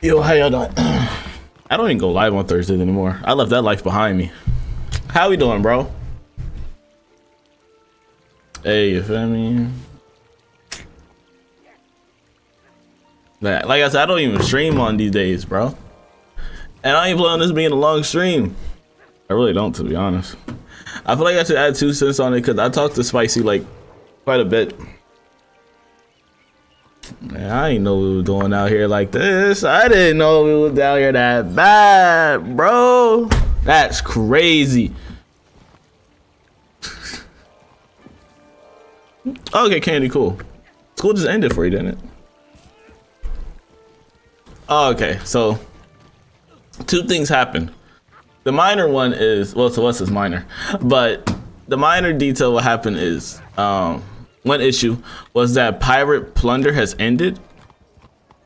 Yo, how y'all doing? I don't even go live on Thursdays anymore. I left that life behind me. How we doing, bro? Hey, you feel me? Like I said, I don't even stream on these days, bro. And I ain't planning on this being a long stream. I really don't, to be honest. I feel like I should add 2 cents on it because I talked to Spicy like quite a bit. Man, I ain't know we were doing out here like this. I didn't know we was down here that bad, bro. That's crazy. Okay, Candy, cool. School just ended for you, didn't it? Oh, okay, so 2 things happened. The minor one is, well, to us it's minor, but the minor detail what happened is, one issue was that Pirate Plunder has ended.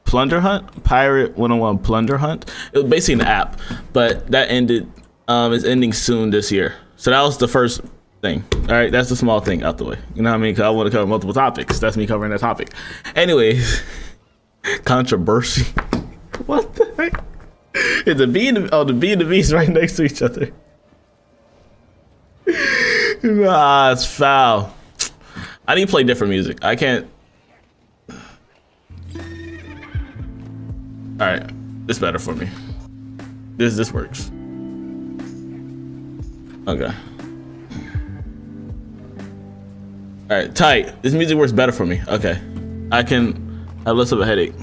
Plunder Hunt? Pirate101 Plunder Hunt. It was basically an app, but that ended, is ending soon this year. So that was the first thing. All right, that's the small thing out the way. You know what I mean? Because I want to cover multiple topics. That's me covering that topic. Anyways, controversy. What the heck? It's the B and the, oh, the B and the B's right next to each other. Nah, it's foul. I need to play different music. I can't. All right, this better for me. This works. Okay. All right, tight. This music works better for me. Okay, I can have less of a headache.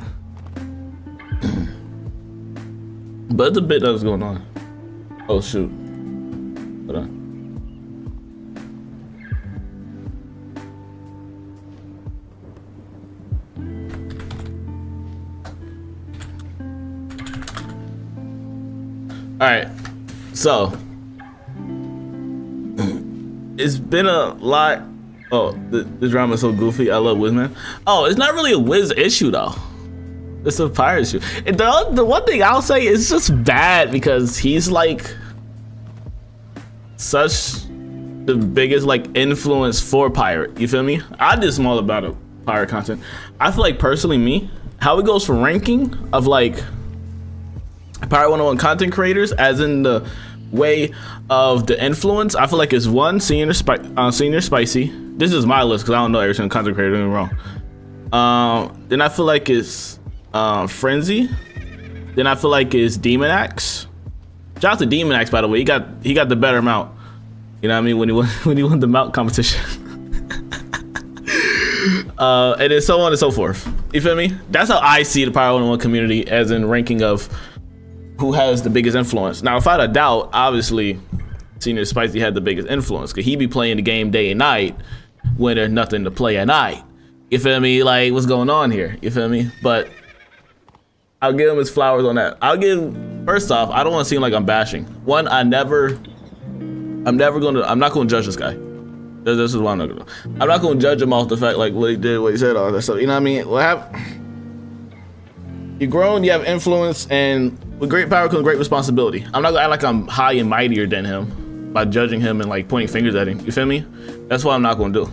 But it's a bit that was going on. Oh shoot. Hold on. All right, so it's been a lot. Oh, the drama is so goofy. I love Wizman. Oh, it's not really a Wiz issue though. It's a pirate issue. And the one thing I'll say is just bad because he's like such the biggest like influence for pirate. You feel me? I did small about it, pirate content. I feel like personally me, how it goes for ranking of like Pirate101 content creators, as in the way of the influence, I feel like it's 1, Senior Spicy. This is my list because I don't know every single content creator, don't get me wrong. Then I feel like it's Frenzy. Then I feel like it's Demon Axe. Shout out to Demon Axe, by the way. He got the better mount. You know what I mean? When he won the mount competition. And then so on and so forth. You feel me? That's how I see the Pirate101 community, as in ranking of who has the biggest influence. Now, if I had a doubt, obviously, Senior Spicy had the biggest influence because he be playing the game day and night when there's nothing to play at night. You feel me? Like, what's going on here? You feel me? But I'll give him his flowers on that. First off, I don't want to seem like I'm bashing. One, I'm not gonna judge this guy. This is what I'm not gonna do. I'm not gonna judge him off the fact like what he did, what he said, all that stuff. You know what I mean? What happened? You're grown, you have influence, and with great power comes great responsibility. I'm not gonna act like I'm high and mightier than him by judging him and like pointing fingers at him. You feel me? That's what I'm not gonna do.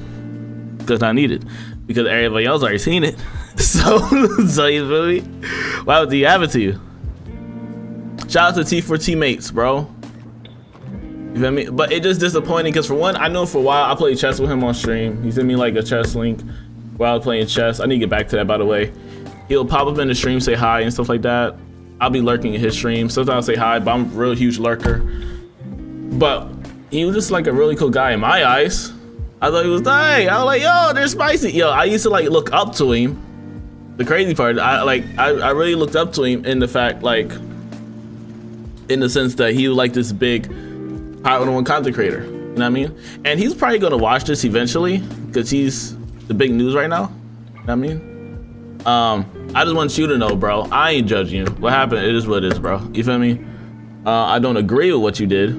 Because I need it. Because everybody else already seen it. So you feel me? Why would he have it to you? Shout out to T4 teammates, bro. You feel me? But it's just disappointing because for one, I know for a while I played chess with him on stream. He sent me like a chess link while I was playing chess. I need to get back to that, by the way. He'll pop up in the stream, say hi and stuff like that. I'll be lurking in his stream. Sometimes I'll say hi, but I'm a real huge lurker. But he was just like a really cool guy in my eyes. I thought he was dying. I was like, yo, they're spicy. Yo, I used to like look up to him. The crazy part, I really looked up to him in the fact, like, in the sense that he was like this big Pirate101 content creator. You know what I mean? And he's probably gonna watch this eventually because he's the big news right now. You know what I mean? I just want you to know, bro, I ain't judging you. What happened, it is what it is, bro. You feel me? I don't agree with what you did.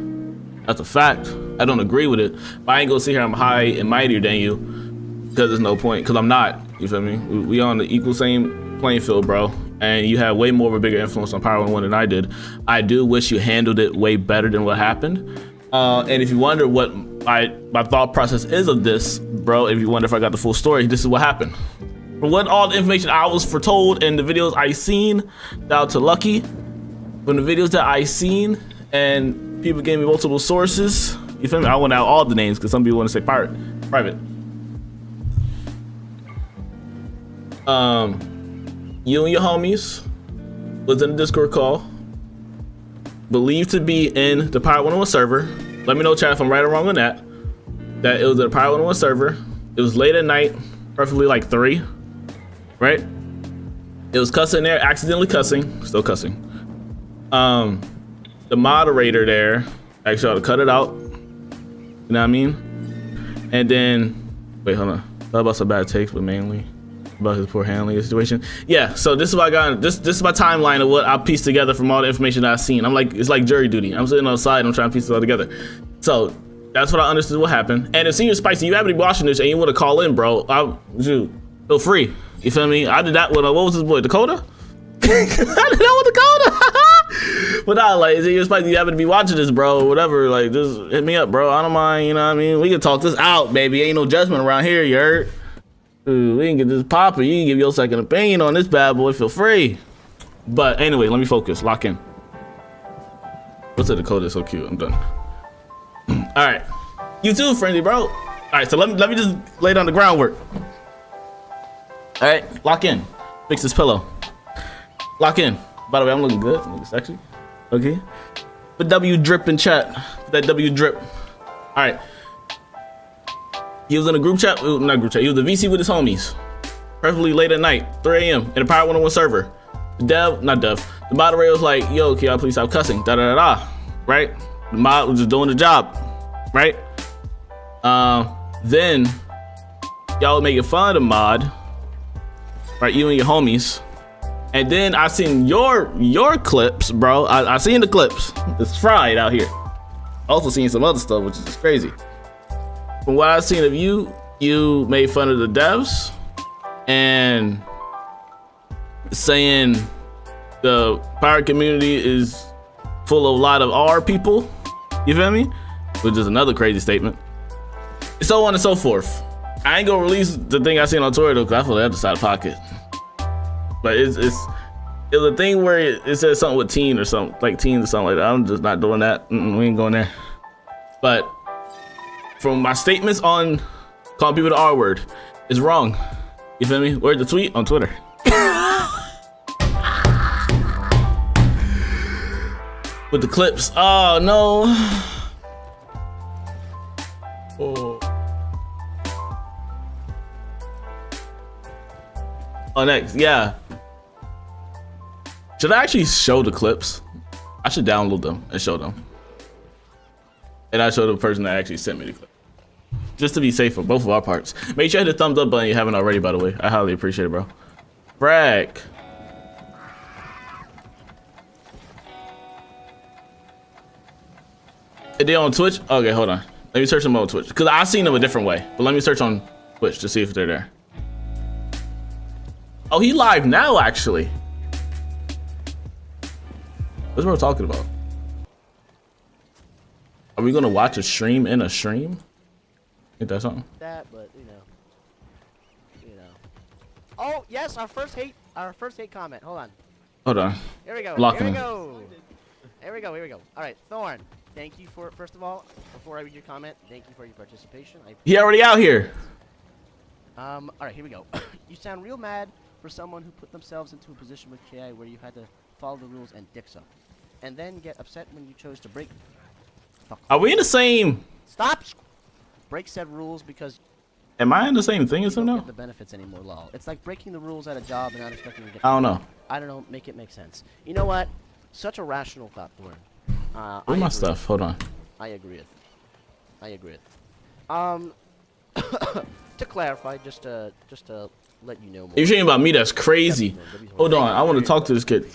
That's a fact. I don't agree with it. But I ain't gonna sit here, I'm high and mightier than you, because there's no point, because I'm not. You feel me? We on the equal same playing field, bro. And you have way more of a bigger influence on Pirate101 than I did. I do wish you handled it way better than what happened. And if you wonder what my thought process is of this, bro, if you wonder if I got the full story, this is what happened. For what all the information I was foretold in the videos I seen, shout out to Lucky. From the videos that I seen, and people gave me multiple sources. You feel me? I went out all the names because some people want to say private. You and your homies was in the Discord call, believed to be in the Pirate101 server. Let me know, chat, if I'm right or wrong on that. That it was a Pirate101 server. It was late at night, preferably like 3, right? It was cussing there, accidentally cussing, still cussing. The moderator there actually ought to cut it out. You know what I mean? And then, wait, hold on. Thought about some bad takes, but mainly about his poor handling of the situation. Yeah, so this is what I got. This is my timeline of what I pieced together from all the information that I've seen. I'm like, it's like jury duty. I'm sitting on the side, I'm trying to piece it all together. So that's what I understood what happened. And if Senior Spicy, you happen to be watching this and you want to call in, bro, dude, feel free. You feel me? I did that with, what was his boy, Dakota? I did that with Dakota. But nah, like, Senior Spicy, you happen to be watching this, bro, whatever, like, just hit me up, bro. I don't mind, you know what I mean? We can talk this out, baby. Ain't no judgment around here, you heard? Dude, we can get this popping. You can give your second opinion on this bad boy. Feel free. But anyway, let me focus. Lock in. What's the Dakota? So cute. I'm done. All right. You too, friendly bro. All right. So let me just lay down the groundwork. All right. Lock in. Fix this pillow. Lock in. By the way, I'm looking good. I'm looking sexy. Okay. Put W drip in chat. Put that W drip. All right. He was in a group chat, not group chat, he was a VC with his homies. Preferably late at night, 3 a.m. in a Pirate101 server. The moderator was like, yo, can y'all please stop cussing, da-da-da-da, right? The mod was just doing the job, right? Then, y'all were making fun of the mod, right, you and your homies. And then I seen your clips, bro. I seen the clips. It's fried out here. Also seen some other stuff, which is just crazy. From what I've seen of you, you made fun of the devs and saying the pirate community is full of a lot of R people, you feel me? Which is another crazy statement. So on and so forth. I ain't gonna release the thing I seen on Twitter though, cause I feel like that's out of pocket. But it was a thing where it says something with teen or something, like teens or something like that. I'm just not doing that. We ain't going there. But from my statements on calling people the R word is wrong. You feel me? Where's the tweet? On Twitter. With the clips. Oh no. Oh. Oh, next. Yeah. Should I actually show the clips? I should download them and show them. And I show the person that actually sent me the clip. Just to be safe for both of our parts. Make sure you hit the thumbs up button if you haven't already, by the way. I highly appreciate it, bro. Brag. Are they on Twitch? Okay, hold on. Let me search them on Twitch. Because I've seen them a different way. But let me search on Twitch to see if they're there. Oh, he live now, actually. What's what we're talking about? Are we gonna watch a stream in a stream? Ain't that something? That, but you know. Oh yes, our first hate comment. Hold on. Here we go. Locking Here we go. All right, Thorn. Thank you for, first of all, before I read your comment, thank you for your participation. He already out here. All right, here we go. You sound real mad for someone who put themselves into a position with KI where you had to follow the rules and dicks up, and then get upset when you chose to break. Are we in the same? Stop. Break said rules because. Am I in the same thing as him now? Get the benefits anymore, lol. It's like breaking the rules at a job and not expecting to get. I don't know. I don't know. Make it make sense. You know what? Such a rational thought, Thorn. Where's my stuff? Hold on. I agree with. To clarify, just to let you know more. You're saying about me? That's crazy. Hold on. I want to talk to this kid.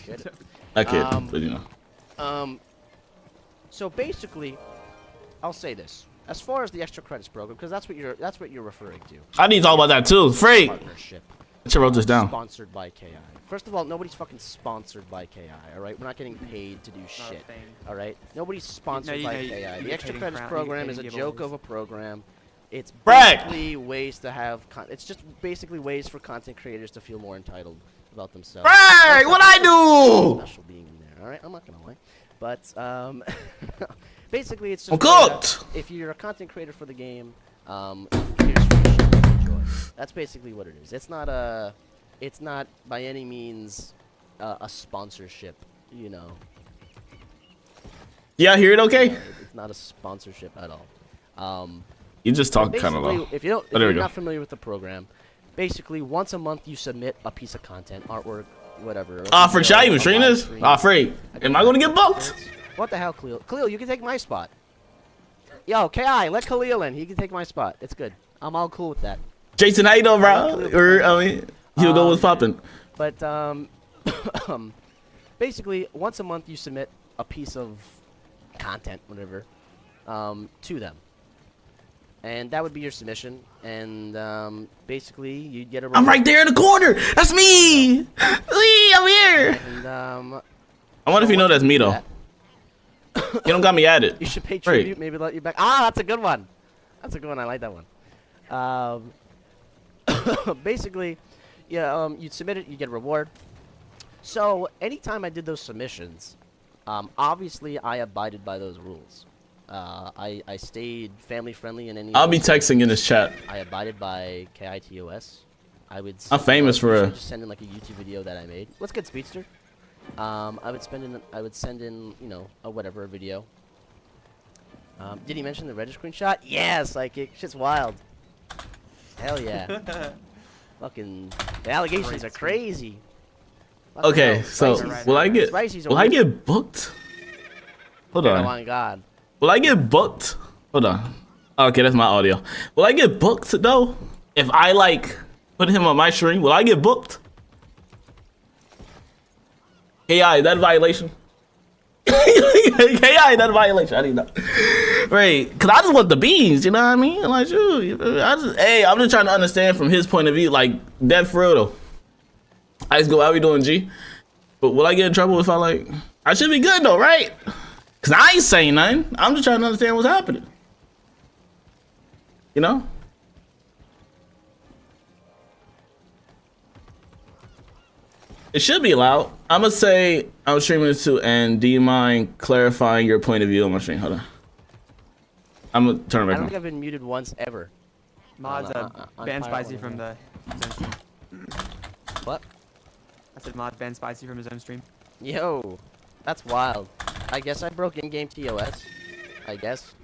That kid, but you know. So basically, I'll say this. As far as the extra credits program, because that's what you're referring to. I need to talk about that too. Free. Partnership. I should wrote this down. Sponsored by KI. First of all, nobody's fucking sponsored by KI. All right, we're not getting paid to do shit. All right, nobody's sponsored by KI. The extra credits program is a joke of a program. It's Brag. basically ways to have. It's just basically ways for content creators to feel more entitled about themselves. Brag, what I do? Special being in there. All right, I'm not gonna lie, but basically it's just. I'm cooked. If you're a content creator for the game, here's free shit to enjoy. That's basically what it is. It's not a. It's not by any means a sponsorship. You know. Yeah, I hear it okay? It's not a sponsorship at all. You just talk kind of Basically, low. if you're we go. not familiar with the program, basically once a month you submit a piece of content, artwork, whatever. Freak, should I even stream this? Freak. Am I gonna get booked? What the hell, Khalil? Khalil, you can take my spot. Yo, Ki, let Khalil in. He can take my spot. It's good. I'm all cool with that. Jason, how you doing, bro? Or, I mean, he'll go with popping. But basically, once a month you submit a piece of content, whatever, to them. And that would be your submission, and basically you'd get a reward. I'm right there in the corner. That's me. Lee, I'm here. And, I wonder if you know that's me though. You don't got me at it. You should pay tribute, maybe let you back. Ah, that's a good one. That's a good one. I like that one. Basically, yeah, you'd submit it, you get a reward. So anytime I did those submissions, obviously I abided by those rules. I stayed family friendly in any. I'll be texting in this chat. I abided by KITOS. I would. I'm famous for just send in like a YouTube video that I made. What's good, Speedster? I would send in, you know, a video. Did he mention the Reddit screenshot? Yeah, psychic. Shit's wild. Hell yeah. Fucking the allegations are crazy. Okay, so will I get booked? Hold on. Oh my god. Will I get booked? Hold on. Okay, that's my audio. Will I get booked though? If I like put him on my stream, will I get booked? KI, is that a violation? KI, is that a violation? I didn't know. Right, cause I just want the beans, you know what I mean? Like, I'm just trying to understand from his point of view, like, that for real though. I just go, how we doing, G? But will I get in trouble if I should be good though, right? Cause I ain't saying nothing. I'm just trying to understand what's happening. You know? It should be allowed. I'm gonna say I'm streaming this too, and do you mind clarifying your point of view on my stream? Hold on. I'm gonna turn it back on. I don't think I've been muted once ever. Mod's banned Spicy from the his own stream. What? I said Mod banned Spicy from his own stream. Yo, that's wild. I guess I broke in-game TOS. I guess.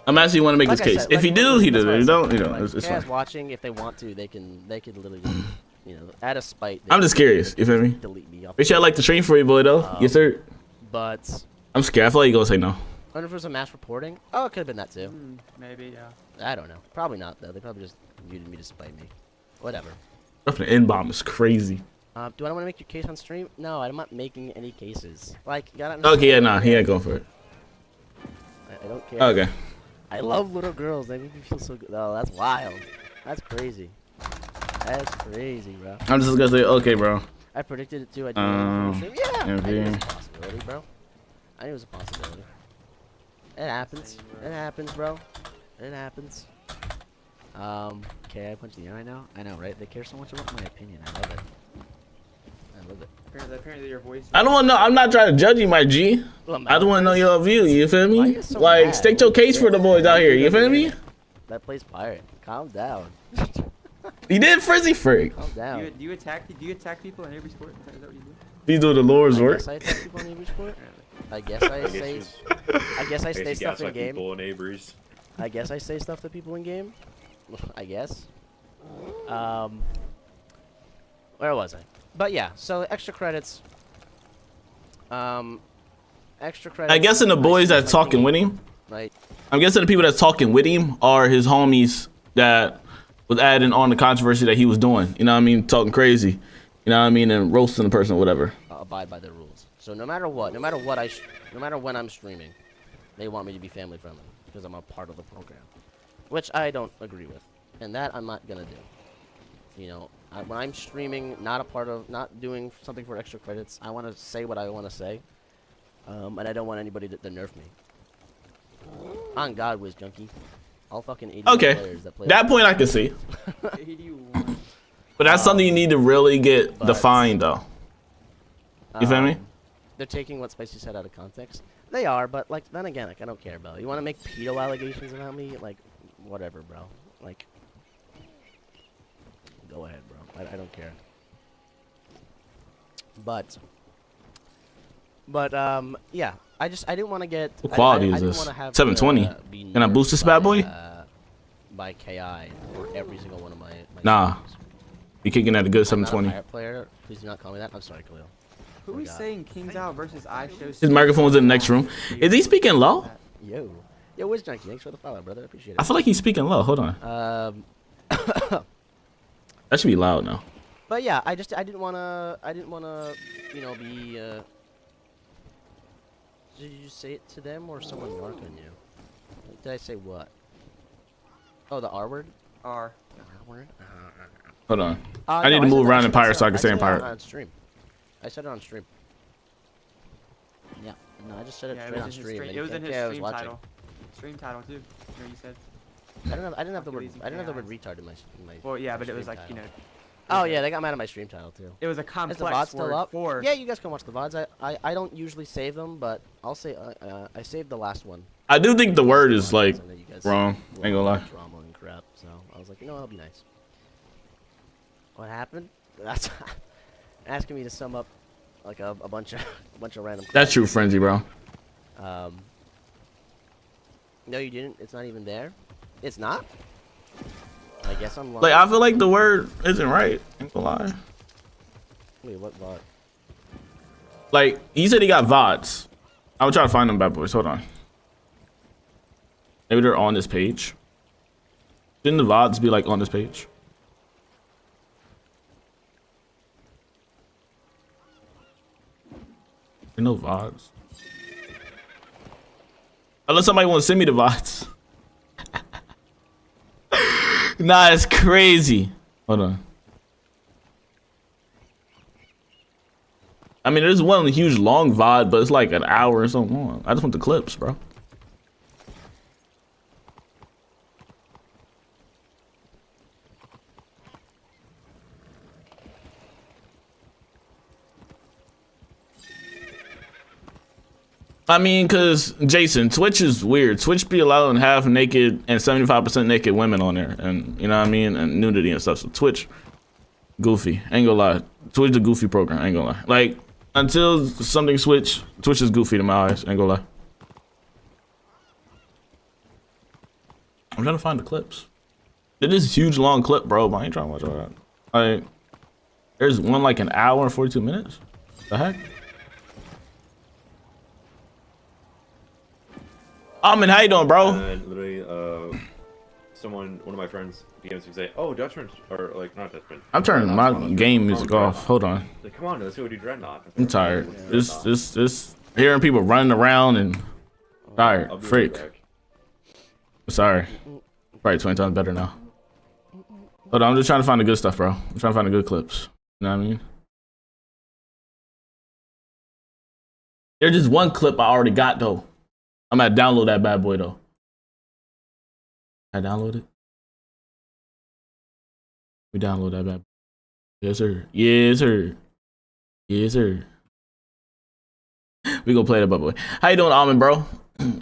I'm actually want to make this case. Said, if he do, he does. If he don't, you know, like, it's fine. Watching, if they want to, they could literally, you know, out of spite. I'm just curious. You feel me? Delete me off. Make sure I like the stream for you, boy. Though, yes, sir. But I'm scared. I feel like you're gonna say no. I wonder if it was a mass reporting. Oh, it could have been that too. Maybe, yeah. I don't know. Probably not though. They probably just muted me to spite me. Whatever. The N-bomb is crazy. Do I want to make your case on stream? No, I'm not making any cases. Like, you gotta. Okay, yeah, nah, he ain't going for it. I don't care. Okay. I love little girls. They make me feel so good. Oh, that's wild. That's crazy. That's crazy, bro. I'm just gonna say, okay, bro. I predicted it too. I did it. Yeah. I knew it was a MV. possibility, bro. I knew it was a possibility. It happens. It happens, bro. It happens. Okay, I punched the air right now. I know, right? They care so much about my opinion. I love it. I love it. Apparently your voice. I don't want to know. I'm not trying to judge you, my G. Well, I just want to know your view. You feel Why me? you so Like, mad? state your case for the boys out here. You feel me? That plays pirate. Calm down. He did Frizzy Freak. Calm down. Do you attack people in every sport? Is that what you do? He's doing the Lord's I work. guess I attack people in every sport. I guess I say stuff in game. People in Avery's. I guess I say stuff to people in game. I guess. Where was I? But yeah, so extra credits. Extra credits. I guess in the boys that's talking with him. Right. I'm guessing the people that's talking with him are his homies that was adding on the controversy that he was doing. You know what I mean? Talking crazy. You know what I mean? And roasting the person or whatever. Abide by the rules. So no matter when I'm streaming, they want me to be family friendly because I'm a part of the program, which I don't agree with, and that I'm not gonna do. You know, when I'm streaming, not doing something for extra credits, I want to say what I want to say, and I don't want anybody to nerf me. On God, Wiz Junkie. All fucking 81 players that play. That point I can see. 81. But that's something you need to really get defined, though. You feel me? They're taking what Spicy said out of context. They are, but like then again, like I don't care, bro. You want to make pedo allegations about me? Like, whatever, bro. Like, go ahead, bro. I don't care. But yeah. I didn't want to get. What quality is this? 720. Can I boost this bad boy? By KI for every single one of my nah. games. You kicking at a good 720. I'm not a Pirate player. Please do not call me that. I'm sorry, Khalil. Who is saying Kings Out versus I show? His microphone's in the next room. Is he speaking low? Yo, Wizard101, thanks for the follow, brother. I appreciate it. I feel like he's speaking low. Hold on. That should be loud now. But yeah, I didn't wanna, you know, be. Did you say it to them or someone narc on you? Did I say what? Oh, the R word? R. R word? Hold on. I need to move around in Pirate so I can say in Pirate. On stream. I said it on stream. Yeah. No, I just said it straight on stream. It was in his stream title. Stream title too. You said. I didn't have the word retard in my. Well, yeah, but it was like, you know. Oh yeah, they got mad at my stream title too. It was a complex Is the VOD still up? for. Yeah, you guys can watch the VODs. I don't usually save them, but I'll say I saved the last one. I do think the word is like wrong. Ain't gonna lie. Drama and crap. So I was like, you know, I'll be nice. What happened? That's asking me to sum up like a bunch of random. That's true, Frenzy, bro. No, you didn't. It's not even there. It's not. I guess I'm lying. Like, I feel like the word isn't right. Ain't gonna lie. Wait, what VOD? Like, he said he got VODs. I'm trying to find them bad boys. Hold on. Maybe they're on this page. Didn't the VODs be like on this page? There are no VODs. Unless somebody wants to send me the VODs. Nah, it's crazy. Hold on. I mean, there's one huge long VOD, but it's like an hour or something long. I just want the clips, bro. I mean, cause Jason, Twitch is weird. Twitch be allowing half naked and 75% naked women on there, and you know what I mean, and nudity and stuff. So Twitch, goofy. Ain't gonna lie. Twitch the goofy program. Ain't gonna lie. Like until something switch, Twitch is goofy to my eyes. Ain't gonna lie. I'm trying to find the clips. It is a huge long clip, bro. But I ain't trying to watch all that. Like, there's one like an hour and 42 minutes. The heck? Amin, how you doing, bro? And literally, one of my friends DMs me say, "Oh, Dutchman," or like not Dutchman. I'm turning my game music off. Hold on. Like, come on, let's go do Dreadnought. I'm tired. This hearing people running around and tired. Freak. Sorry. Probably 20 times better now. Hold on, I'm just trying to find the good stuff, bro. I'm trying to find the good clips. You know what I mean? There's just one clip I already got though. I'm gonna download that bad boy though. I download it. We download that bad boy. Yes sir. Yes sir. Yes sir. We gonna play that bad boy. How you doing, Almond, bro?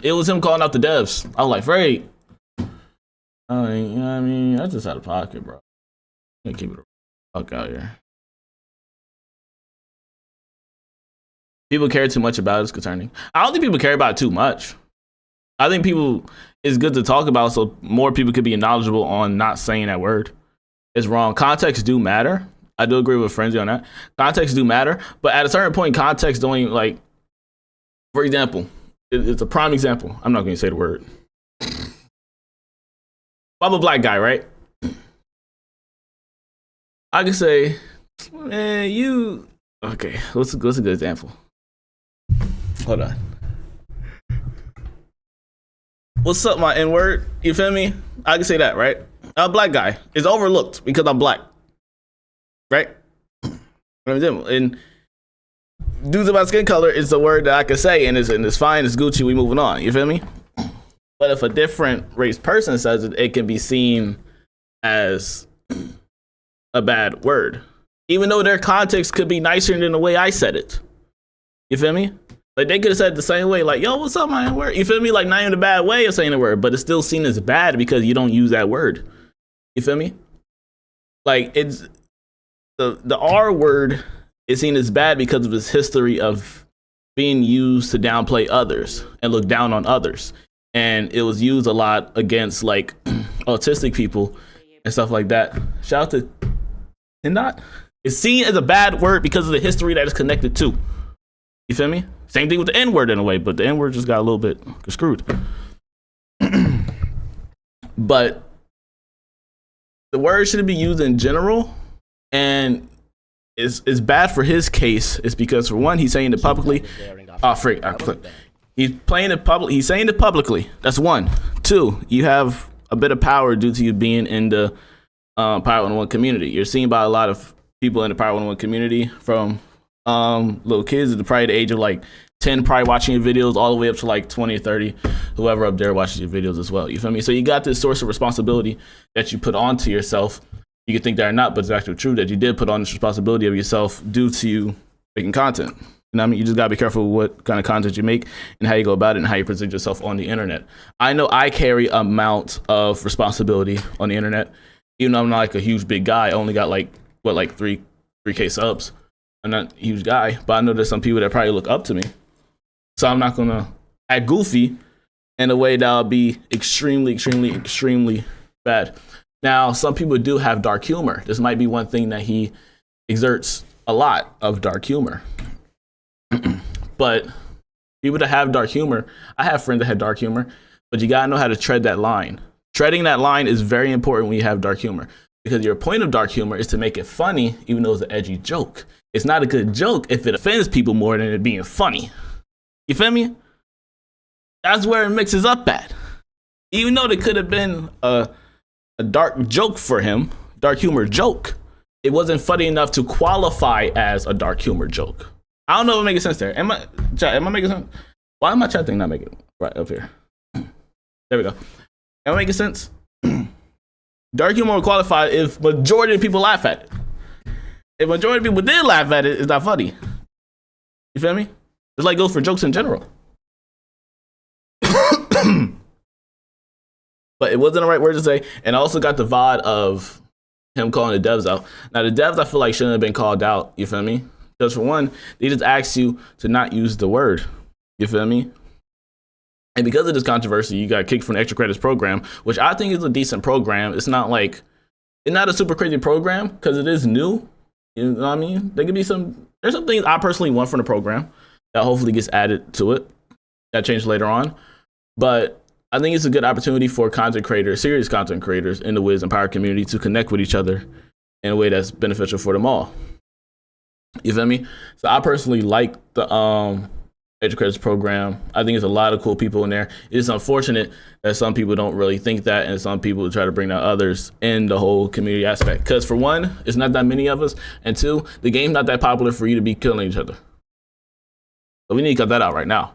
It was him calling out the devs. I was like, Fred. I mean, you know what I mean? That's just out of pocket, bro. Can't keep it the fuck out here. People care too much about it. It's concerning. I don't think people care about it too much. I think it's good to talk about so more people could be knowledgeable on not saying that word. It's wrong. Context do matter. I do agree with Frenzy on that. Context do matter, but at a certain point, context don't even, like, for example, it's a prime example. I'm not going to say the word. I'm a black guy, right? I can say, man, you... Okay, what's a good example? Hold on. What's up, my N-word? You feel me? I can say that, right? A black guy is overlooked because I'm black, right? And dudes about skin color is the word that I can say, and it's fine, it's Gucci, we moving on. You feel me? But if a different race person says it, it can be seen as a bad word, even though their context could be nicer than the way I said it. You feel me? Like they could have said it the same way, like, yo, what's up, my word? You feel me? Like not in a bad way of saying the word, but it's still seen as bad because you don't use that word. You feel me? Like it's the R word is seen as bad because of its history of being used to downplay others and look down on others. And it was used a lot against like autistic people and stuff like that. Shout out to Tindot. It's seen as a bad word because of the history that it's connected to. You feel me? Same thing with the N word in a way, but the N word just got a little bit screwed. But the word shouldn't be used in general, and it's bad for his case. It's because for one, he's saying it publicly. He's playing it public. He's saying it publicly. That's one. Two, you have a bit of power due to you being in the Pirate101 community. You're seen by a lot of people in the Pirate101 community, from little kids at probably the age of like 10, probably watching your videos, all the way up to like 20 or 30, whoever up there watches your videos as well. You feel me? So you got this source of responsibility that you put onto yourself. You can think that or not, but it's actually true that you did put on this responsibility of yourself due to you making content. You know what I mean? You just gotta be careful with what kind of content you make and how you go about it and how you present yourself on the internet. I know I carry an amount of responsibility on the internet. Even though I'm not like a huge big guy, I only got like, what, like 3K subs. I'm not a huge guy, but I know there's some people that probably look up to me. So I'm not gonna act goofy in a way that'll be extremely, extremely, extremely bad. Now, some people do have dark humor. This might be one thing that he exerts a lot of dark humor. But people that have dark humor, I have friends that have dark humor, but you gotta know how to tread that line. Treading that line is very important when you have dark humor, because your point of dark humor is to make it funny, even though it's an edgy joke. It's not a good joke if it offends people more than it being funny. You feel me? That's where it mixes up at. Even though there could have been a dark joke for him, dark humor joke, it wasn't funny enough to qualify as a dark humor joke. I don't know if I'm making sense there. Am I making sense? Why am I chat thing not making it right up here? There we go. Am I making sense? Dark humor will qualify if majority of people laugh at it. If majority of people did laugh at it, it's not funny. You feel me? It's like goes for jokes in general. But it wasn't the right word to say. And I also got the vibe of him calling the devs out. Now the devs I feel like shouldn't have been called out. You feel me? Because for one, they just asked you to not use the word. You feel me? And because of this controversy, you got kicked from the extra credits program, which I think is a decent program. It's not like, it's not a super crazy program because it is new. You know what I mean? There could be there's some things I personally want from the program that hopefully gets added to it. That changed later on. But I think it's a good opportunity for content creators, serious content creators in the Wiz and Pirate community to connect with each other in a way that's beneficial for them all. You feel me? So I personally like the extra credits program. I think there's a lot of cool people in there. It's unfortunate that some people don't really think that, and some people try to bring down others in the whole community aspect. Because for one, it's not that many of us, and two, the game's not that popular for you to be killing each other. So we need to cut that out right now.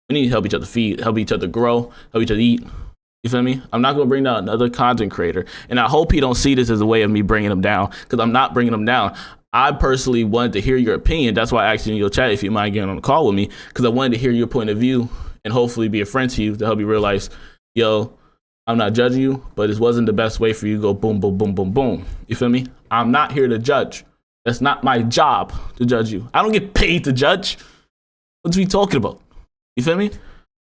We need to help each other feed, help each other grow, help each other eat. You feel me? I'm not going to bring down another content creator, and I hope he don't see this as a way of me bringing him down, because I'm not bringing him down. I personally wanted to hear your opinion. That's why I asked you in your chat if you mind getting on the call with me, because I wanted to hear your point of view and hopefully be a friend to you to help you realize, yo, I'm not judging you, but this wasn't the best way for you to go boom, boom, boom, boom, boom. You feel me? I'm not here to judge. That's not my job to judge you. I don't get paid to judge. What are we talking about? You feel me?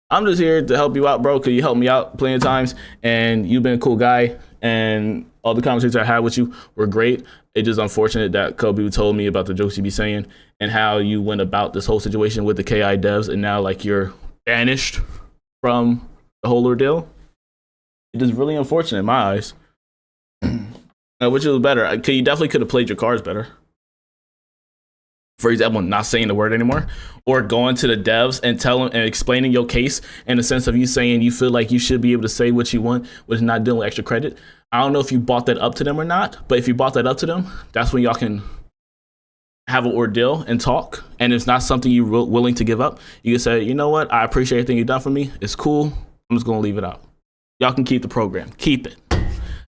I'm just here to help you out, bro, because you helped me out plenty of times, and you've been a cool guy, and all the conversations I had with you were great. It's just unfortunate that Kobe told me about the jokes you be saying and how you went about this whole situation with the KI devs, and now like you're banished from the whole ordeal. It is really unfortunate in my eyes. Which was better? You definitely could have played your cards better. For example, not saying the word anymore, or going to the devs and telling and explaining your case in the sense of you saying you feel like you should be able to say what you want, with not dealing with extra credit. I don't know if you brought that up to them or not, but if you brought that up to them, that's when y'all can have an ordeal and talk. And it's not something you're willing to give up. You can say, you know what? I appreciate everything you've done for me. It's cool. I'm just gonna leave it out. Y'all can keep the program. Keep it.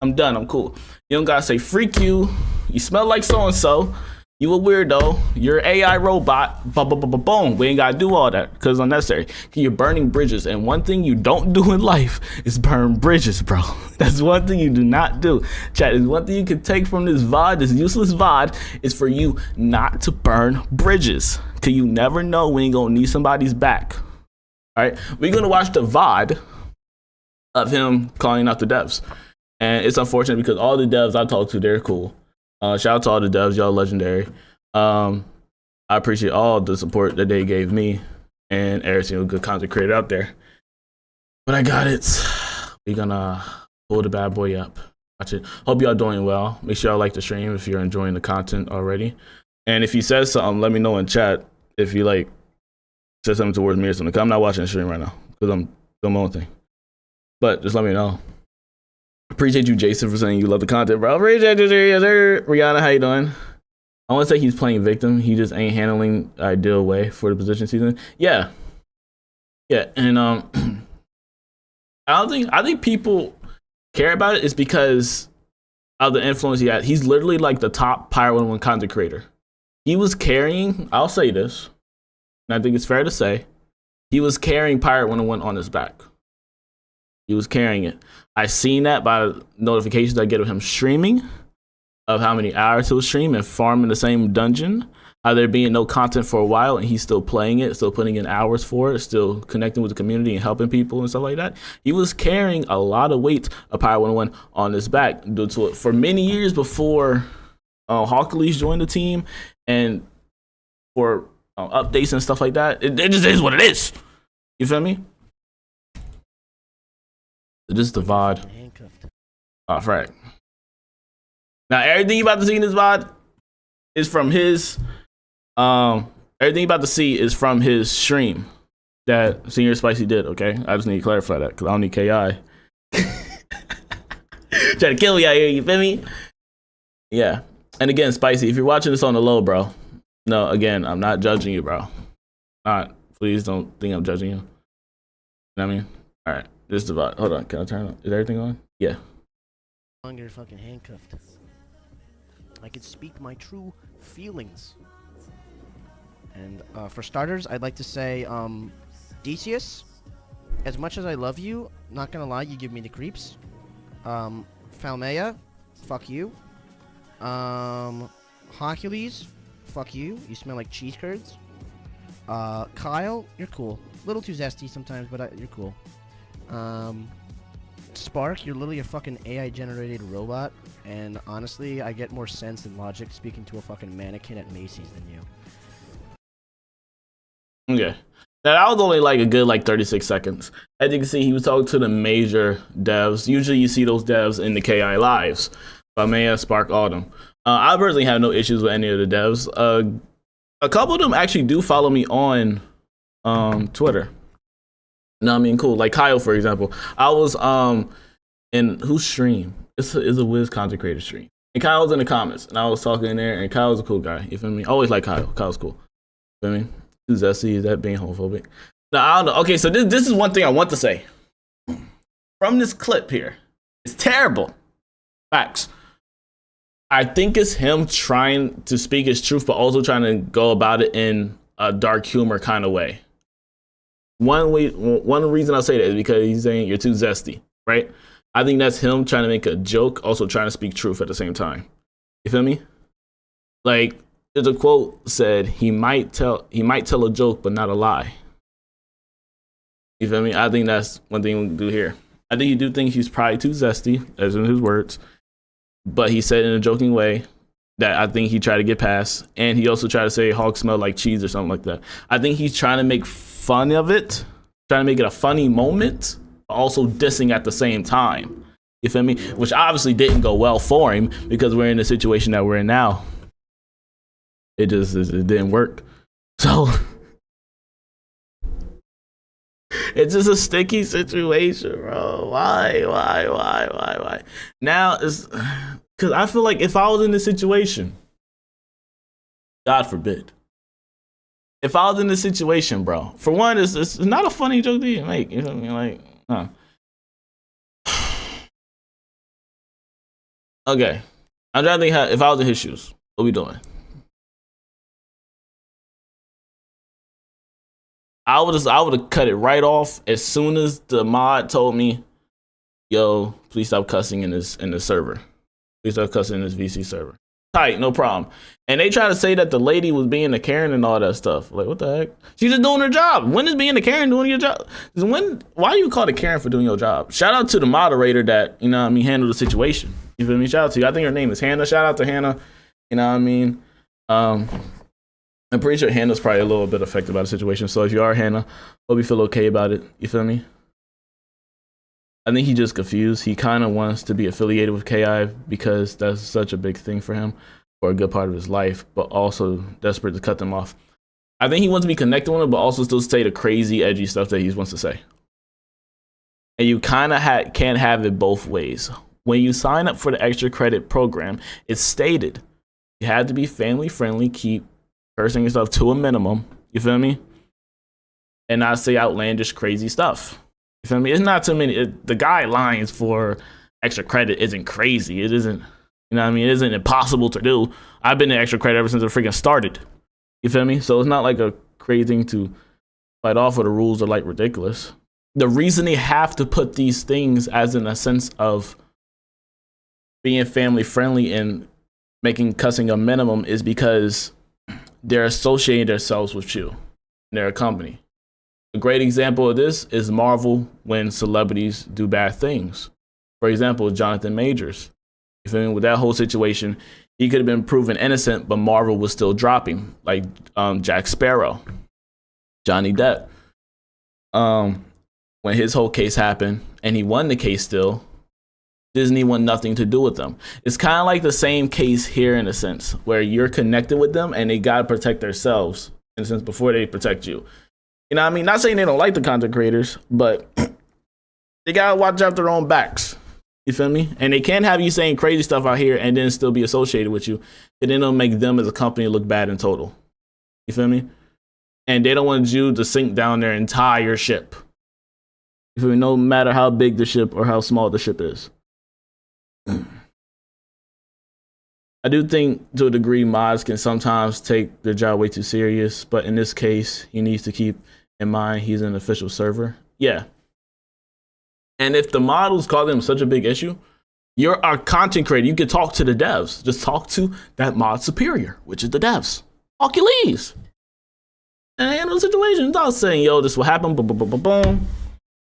I'm done. I'm cool. You don't gotta say freak you. You smell like so and so. You a weirdo. You're an AI robot. Boom. We ain't gotta do all that because it's unnecessary. You're burning bridges, and one thing you don't do in life is burn bridges, bro. That's one thing you do not do. Chat, is one thing you can take from this VOD, this useless VOD, is for you not to burn bridges. Cause you never know when you're gonna need somebody's back. All right, we're gonna watch the VOD of him calling out the devs, and it's unfortunate because all the devs I talked to, they're cool. Shout out to all the devs, y'all legendary. I appreciate all the support that they gave me and every single good content creator out there. But I got it. We're gonna pull the bad boy up. Watch it. Hope y'all doing well. Make sure y'all like the stream if you're enjoying the content already. And if you said something, let me know in chat if you like said something towards me or something. 'Cause I'm not watching the stream right now because I'm doing my own thing. But just let me know. Appreciate you, Jason, for saying you love the content, bro. Appreciate you, Rihanna. How you doing? I want to say he's playing victim. He just ain't handling the ideal way for the position season. Yeah, and I think people care about it is because of the influence he had. He's literally like the top Pirate101 content creator. He was carrying. I'll say this, and I think it's fair to say, he was carrying Pirate101 on his back. He was carrying it. I seen that by notifications I get of him streaming, of how many hours he'll stream and farm in the same dungeon, how there being no content for a while and he's still playing it, still putting in hours for it, still connecting with the community and helping people and stuff like that. He was carrying a lot of weight of Pirate101 on his back due to it for many years before Hawkleys joined the team and for updates and stuff like that. It just is what it is. You feel me? This is the VOD. Oh, right. Now everything you about to see in this VOD is from his everything you about to see is from his stream that Senior Spicy did, okay? I just need to clarify that because I don't need KI. Try to kill me out here, you feel me? Yeah. And again, Spicy, if you're watching this on the low, bro, no, again, I'm not judging you, bro. Please don't think I'm judging you. You know what I mean? Alright. This is the VOD. Hold on, can I turn on? Is everything on? Yeah. Longer fucking handcuffed. I could speak my true feelings. And for starters, I'd like to say, Decius, as much as I love you, not gonna lie, you give me the creeps. Falmea, fuck you. Hercules, fuck you. You smell like cheese curds. Kyle, you're cool. Little too zesty sometimes, but you're cool. Spark, you're literally a fucking AI generated robot, and honestly, I get more sense and logic speaking to a fucking mannequin at Macy's than you. Okay. Now that was only like a good 36 seconds. As you can see, he was talking to the major devs. Usually you see those devs in the KI lives. Maya, Spark, Autumn. I personally have no issues with any of the devs. A couple of them actually do follow me on Twitter. No, I mean, cool. Like Kyle, for example. I was in whose stream? It's a Wiz content creator stream. And Kyle was in the comments, and I was talking in there, and Kyle's a cool guy. You feel me? Always like Kyle. Kyle's cool. You feel me? Too zesty. Is that being homophobic? No, I don't know. Okay, so this is one thing I want to say. From this clip here, it's terrible. Facts. I think it's him trying to speak his truth, but also trying to go about it in a dark humor kind of way. One reason I say that is because he's saying you're too zesty, right? I think that's him trying to make a joke, also trying to speak truth at the same time. You feel me? Like, there's a quote said, he might tell a joke, but not a lie. You feel me? I think that's one thing we can do here. I think you do think he's probably too zesty, as in his words, but he said in a joking way that I think he tried to get past, and he also tried to say Hawk smelled like cheese or something like that. I think he's trying to make fun of it, trying to make it a funny moment, but also dissing at the same time. You feel me? Which obviously didn't go well for him because we're in the situation that we're in now. It didn't work. So it's just a sticky situation, bro. Why? Now it's because I feel like if I was in this situation, God forbid, if I was in this situation, bro, for one, it's not a funny joke to even make. You know what I mean? Like, Huh. Okay. I'm trying to think how, if I was in his shoes, what we doing? I would have cut it right off as soon as the mod told me, yo, please stop cussing in this server. Please stop cussing in this VC server. Tight, no problem. And they try to say that the lady was being a Karen and all that stuff. Like, what the heck? She's just doing her job. When is being a Karen doing your job? Why are you called a Karen for doing your job? Shout out to the moderator that, you know what I mean, handled the situation. You feel me? Shout out to you. I think her name is Hannah. Shout out to Hannah. You know what I mean? I'm pretty sure Hannah's probably a little bit affected by the situation. So if you are Hannah, hope you feel okay about it. You feel me? I think he's just confused. He kind of wants to be affiliated with KI because that's such a big thing for him for a good part of his life, but also desperate to cut them off. I think he wants to be connected with them, but also still say the crazy, edgy stuff that he wants to say. And you kind of can't have it both ways. When you sign up for the extra credit program, it's stated you have to be family friendly, keep cursing yourself to a minimum. You feel me? And not say outlandish, crazy stuff. You feel me? It's not too many. The guidelines for extra credit isn't crazy. It isn't, you know what I mean? It isn't impossible to do. I've been in extra credit ever since it freaking started. You feel me? So it's not like a crazy thing to fight off, or the rules are like ridiculous. The reason they have to put these things as in a sense of being family friendly and making cussing a minimum is because they're associating themselves with you. They're a company. A great example of this is Marvel when celebrities do bad things. For example, Jonathan Majors. You feel me? With that whole situation, he could have been proven innocent, but Marvel was still dropping, like Jack Sparrow, Johnny Depp. When his whole case happened and he won the case still, Disney want nothing to do with them. It's kind of like the same case here in a sense, where you're connected with them and they got to protect themselves in a sense before they protect you. You know what I mean? Not saying they don't like the content creators, but they got to watch out their own backs. You feel me? And they can't have you saying crazy stuff out here and then still be associated with you. And then it'll make them as a company look bad in total. You feel me? And they don't want you to sink down their entire ship. You feel me? No matter how big the ship or how small the ship is. I do think to a degree mods can sometimes take their job way too serious, but in this case, he needs to keep in mind he's an official server. Yeah. And if the models cause them such a big issue, you're a content creator. You can talk to the devs. Just talk to that mod superior, which is the devs. Talk your leads. And handle the situation without saying, yo, this will happen, boom, boom, boom, boom, boom.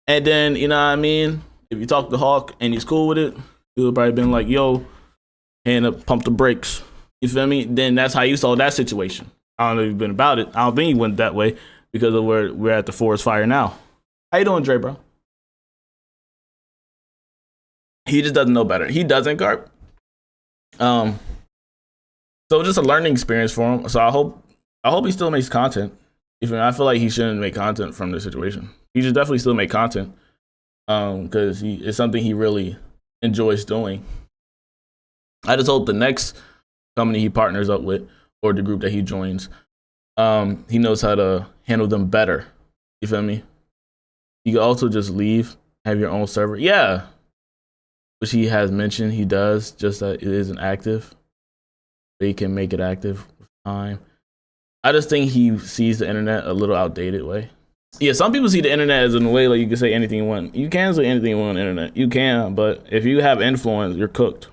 And then, you know what I mean? If you talk to Hawk and he's cool with it, he'll probably been like, yo, hand up, pump the brakes. You feel me? Then that's how you saw that situation. I don't know if you've been about it. I don't think he went that way because of where we're at the forest fire now. How you doing, Dre, bro? He just doesn't know better. He doesn't, Garp. So just a learning experience for him. So I hope he still makes content. Even I feel like he shouldn't make content from this situation. He should definitely still make content. Because it's something he really enjoys doing. I just hope the next company he partners up with or the group that he joins, he knows how to handle them better. You feel me? You can also just leave, have your own server. Yeah. Which he has mentioned he does, just that it isn't active. So he can make it active with time. I just think he sees the internet a little outdated way. Yeah, some people see the internet as in a way like you can say anything you want. You can say anything you want on the internet. You can, but if you have influence, you're cooked.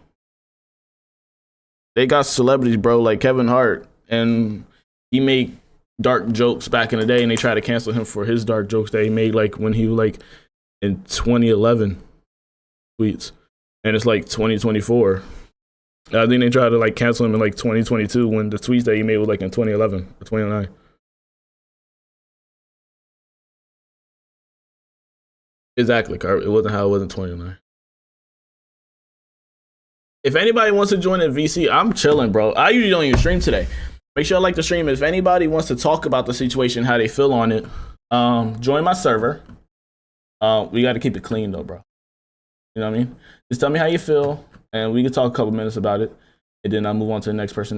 They got celebrities, bro, like Kevin Hart, and he made dark jokes back in the day, and they tried to cancel him for his dark jokes that he made like when he was like in 2011 tweets, and it's like 2024. I think they tried to like cancel him in like 2022 when the tweets that he made was like in 2011 or 2009. Exactly, Carl. It wasn't how it was in 2009. If anybody wants to join a VC, I'm chilling, bro. I usually don't even stream today. Make sure I like the stream. If anybody wants to talk about the situation, how they feel on it, join my server. We got to keep it clean, though, bro. You know what I mean? Just tell me how you feel, and we can talk a couple minutes about it, and then I'll move on to the next person.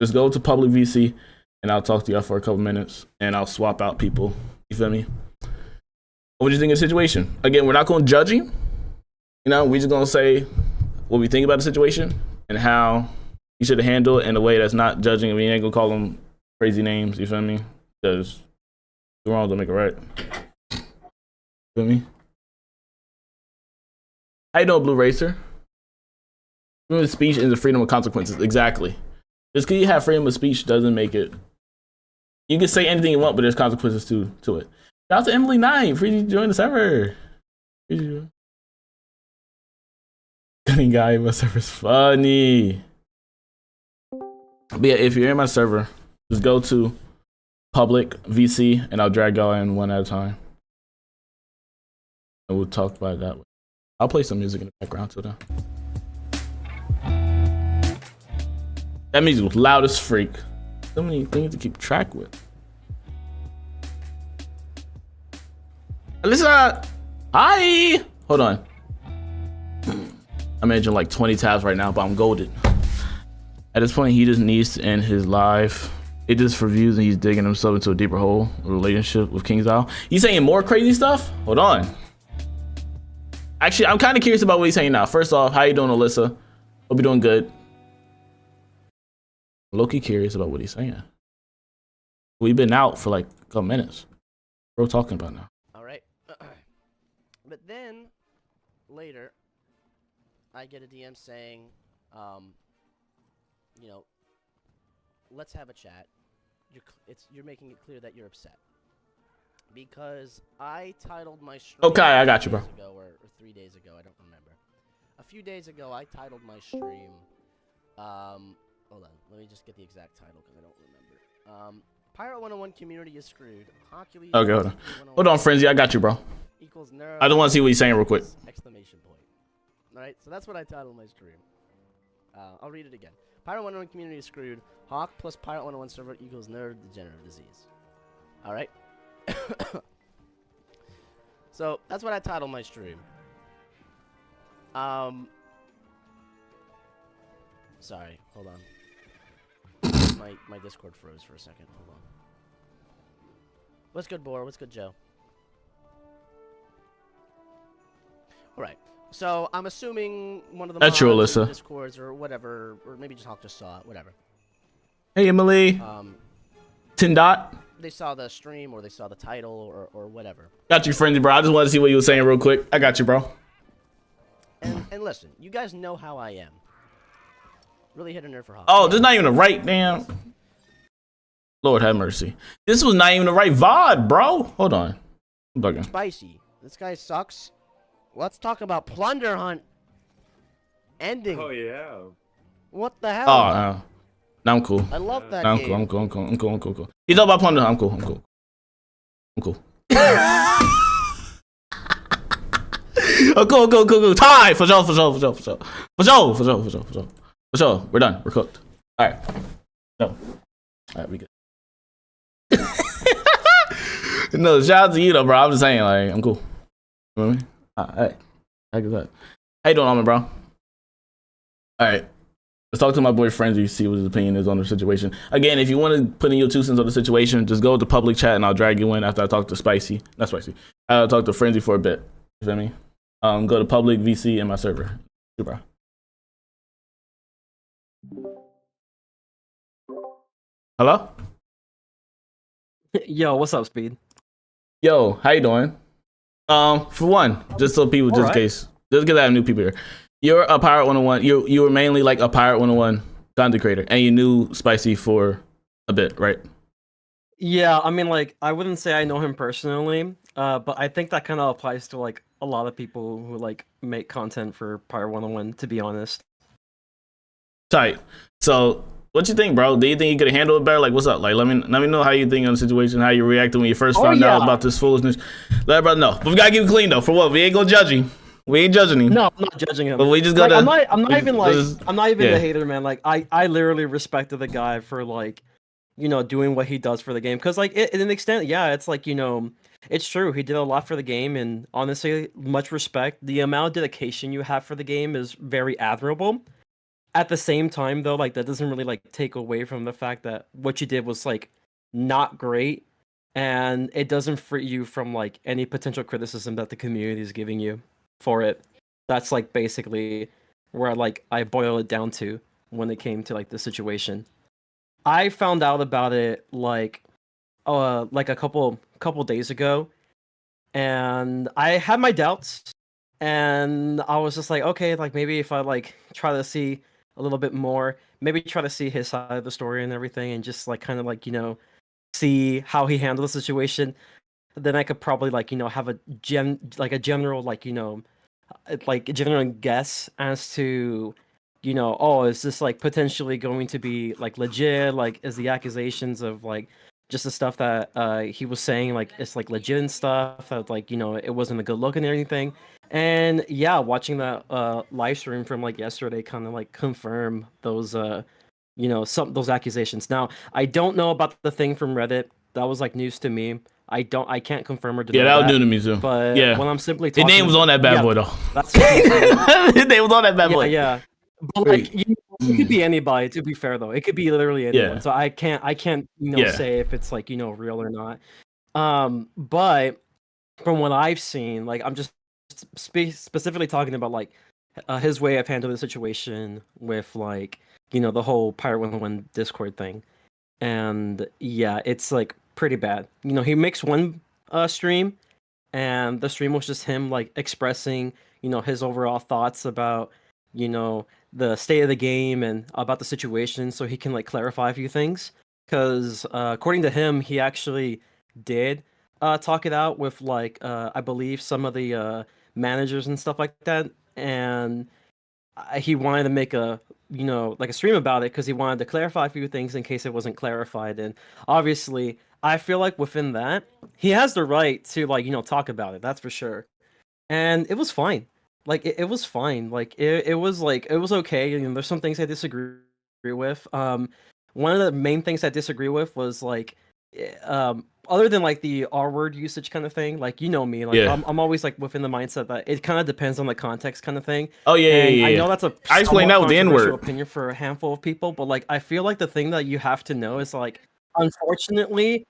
Just go to public VC, and I'll talk to y'all for a couple minutes, and I'll swap out people. You feel me? What do you think of the situation? Again, we're not going to judge him. You know, we're just going to say what we think about the situation and how he should have handled it in a way that's not judging. I mean, you ain't going to call him crazy names, you feel me? Because the wrong don't make it right. Feel me? How you doing, Blue Racer? Freedom of speech is the freedom of consequences. Exactly. Just because you have freedom of speech doesn't make it. You can say anything you want, but there's consequences to it. Shout out to Emily9. Free to join the server. Cunning guy in my server's funny. But yeah, if you're in my server, just go to public VC and I'll drag y'all in one at a time. And we'll talk about it that way. I'll play some music in the background too, though. That music was loud as freak. So many things to keep track with. Alyssa! Hi! Hold on. I'm managing like 20 tabs right now, but I'm golded. At this point, he just needs to end his life. It just for views and he's digging himself into a deeper hole, a relationship with King's Isle. He's saying more crazy stuff? Hold on. Actually, I'm kind of curious about what he's saying now. First off, how you doing, Alyssa? Hope you're doing good. Low-key curious about what he's saying. We've been out for like a couple minutes. What are we talking about now? All right. But then, later, I get a DM saying, you know, let's have a chat. You're making it clear that you're upset. Because I titled my stream. Okay, I got you, bro. Ago or 3 days ago, I don't remember. A few days ago, I titled my stream. Hold on, let me just get the exact title because I don't remember. Pirate101 community is screwed. Okay, hold on. Hold on, Frenzy, I got you, bro. Equals nerd. I don't want to see what he's saying real quick. Exclamation point. All right, so that's what I titled my stream. I'll read it again. Pirate101 community is screwed. Hawk plus Pirate101 server equals nerd degenerative disease. All right. So that's what I titled my stream. Sorry, hold on. My Discord froze for a second. Hold on. What's good, Bor? What's good, Joe? All right. So I'm assuming one of the That's true, Alyssa. Discords or whatever, or maybe just Hawk just saw it. Whatever. Hey, Emily. Tindot. They saw the stream or they saw the title or whatever. Got you, Frenzy, bro. I just wanted to see what you were saying real quick. I got you, bro. And listen, you guys know how I am. Really hit a nerve for Hawk. Oh, this is not even the right damn. Lord have mercy. This was not even the right VOD, bro. Hold on. I'm bugging. Spicy. This guy sucks. Let's talk about Plunder Hunt ending. Oh yeah. What the hell? Oh, no. No, I'm cool. I love that No, game. I'm cool. He's all about Plunder Hunt. I'm cool. Oh, cool. Tie! For sure. We're done. We're cooked. Alright. No. Alright, we good. No, shout out to you though, bro. I'm just saying, like, I'm cool. You know what I mean? Alright. How good that? How you doing, Almond, bro? Alright. Let's talk to my boy Frenzy, see what his opinion is on the situation. Again, if you want to put in your 2 cents on the situation, just go to public chat and I'll drag you in after I talk to Spicy. Not Spicy. I'll talk to Frenzy for a bit. You feel me? Go to public VC in my server. Super. Hello? Yo, what's up, Speed? Yo, how you doing? For one, just so people, just in case, just because I have new people here. You're a Pirate101. You were mainly like a Pirate101 content creator, and you knew Spicy for a bit, right? Yeah, I mean, like, I wouldn't say I know him personally, but I think that kind of applies to like a lot of people who like make content for Pirate101. To be honest. Tight. So, what you think, bro? Do you think you could handle it better? Like, what's up? Like, let me know how you think on the situation, how you reacted when you first found out about this foolishness. Let everybody know. But we gotta keep it clean though. For what? We ain't gonna judge him. We ain't judging him. No, I'm not judging him. But we just gotta. Like, I'm not even the hater, man. Like, I literally respected the guy for like, you know, doing what he does for the game. Because like, to an extent, yeah, it's like, you know, it's true. He did a lot for the game, and honestly, much respect. The amount of dedication you have for the game is very admirable. At the same time, though, like that doesn't really like take away from the fact that what you did was like not great, and it doesn't free you from like any potential criticism that the community is giving you for it. That's like basically where like I boil it down to when it came to like the situation. I found out about it like a couple days ago, and I had my doubts, and I was just like, okay, like maybe if I like try to see a little bit more, maybe try to see his side of the story and everything, and just like kind of like see how he handled the situation, then I could probably like have a general like like a general guess as to oh, is this like potentially going to be like legit, like is the accusations of like just the stuff that he was saying like it's like legit and stuff that like it wasn't a good look and anything. And yeah, watching that live stream from like yesterday kind of like confirm those some those accusations. Now I don't know about the thing from Reddit. That was like news to me. I can't confirm or deny. Yeah, that was new to me too. But yeah, when I'm simply talking, his name was on that bad boy though. That's his name was on that bad boy. Yeah. But like it could be anybody, to be fair though. It could be literally anyone. Yeah. So I can't say if it's like real or not. But from what I've seen, like I'm just specifically talking about like his way of handling the situation with like the whole Pirate101 Discord thing. And yeah, it's like pretty bad. He makes one stream, and the stream was just him like expressing his overall thoughts about the state of the game and about the situation, so he can like clarify a few things. Because according to him, he actually did talk it out with like I believe some of the managers and stuff like that, and he wanted to make a like a stream about it because he wanted to clarify a few things in case it wasn't clarified. And obviously I feel like within that he has the right to like talk about it, that's for sure. And it was fine. Like it was fine. Like it was okay. There's some things I disagree with. One of the main things I disagree with was like other than like the R word usage kind of thing, like me, like yeah. I'm always like within the mindset that it kind of depends on the context kind of thing. Oh yeah. I know that's a I explained that with the N-word opinion for a handful of people, but like I feel like the thing that you have to know is like, unfortunately,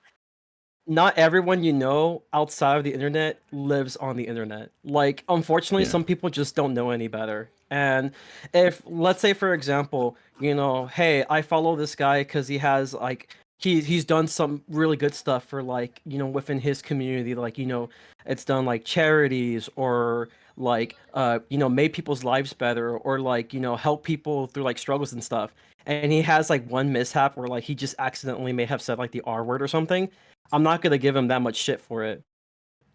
not everyone outside of the internet lives on the internet. Like, unfortunately, some people just don't know any better. And if, let's say, for example, hey, I follow this guy because he has like he's done some really good stuff for like within his community, like it's done like charities or like made people's lives better or like help people through like struggles and stuff. And he has like one mishap where like he just accidentally may have said like the R word or something. I'm not gonna give him that much shit for it,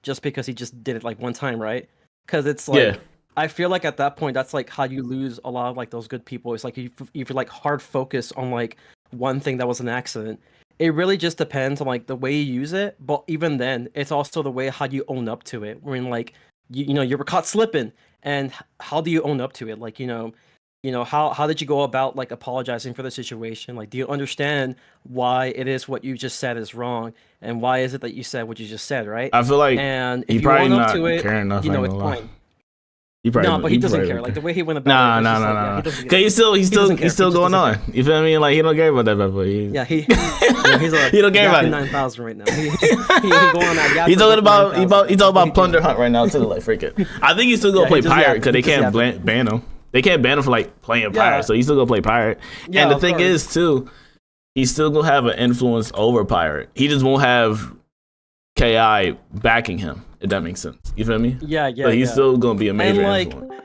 just because he just did it like one time, right? Because it's like I feel like at that point that's like how you lose a lot of like those good people. It's like if you like hard focus on like one thing that was an accident. It really just depends on like the way you use it, but even then, it's also the way how you own up to it. When like you were caught slipping, and how do you own up to it? Like how did you go about like apologizing for the situation? Like, do you understand why it is what you just said is wrong, and why is it that you said what you just said, right? I feel like and if you own up to it, it's fine. But he doesn't care. Like the way he went about it. Nah. Cause he's still going on. You feel me? Like he don't care about that, but he's he don't care about it. 9,000 right now. He go on that. He's talking about Plunder Hunt right now too. Like freaking. I think he's still gonna play Pirate because they can't ban him. They can't ban him for like playing Pirate, so he's still gonna play Pirate. And the thing is too, he's still gonna have an influence over Pirate. He just won't have KI backing him, if that makes sense. You feel me? Yeah. But he's still gonna be a major influence.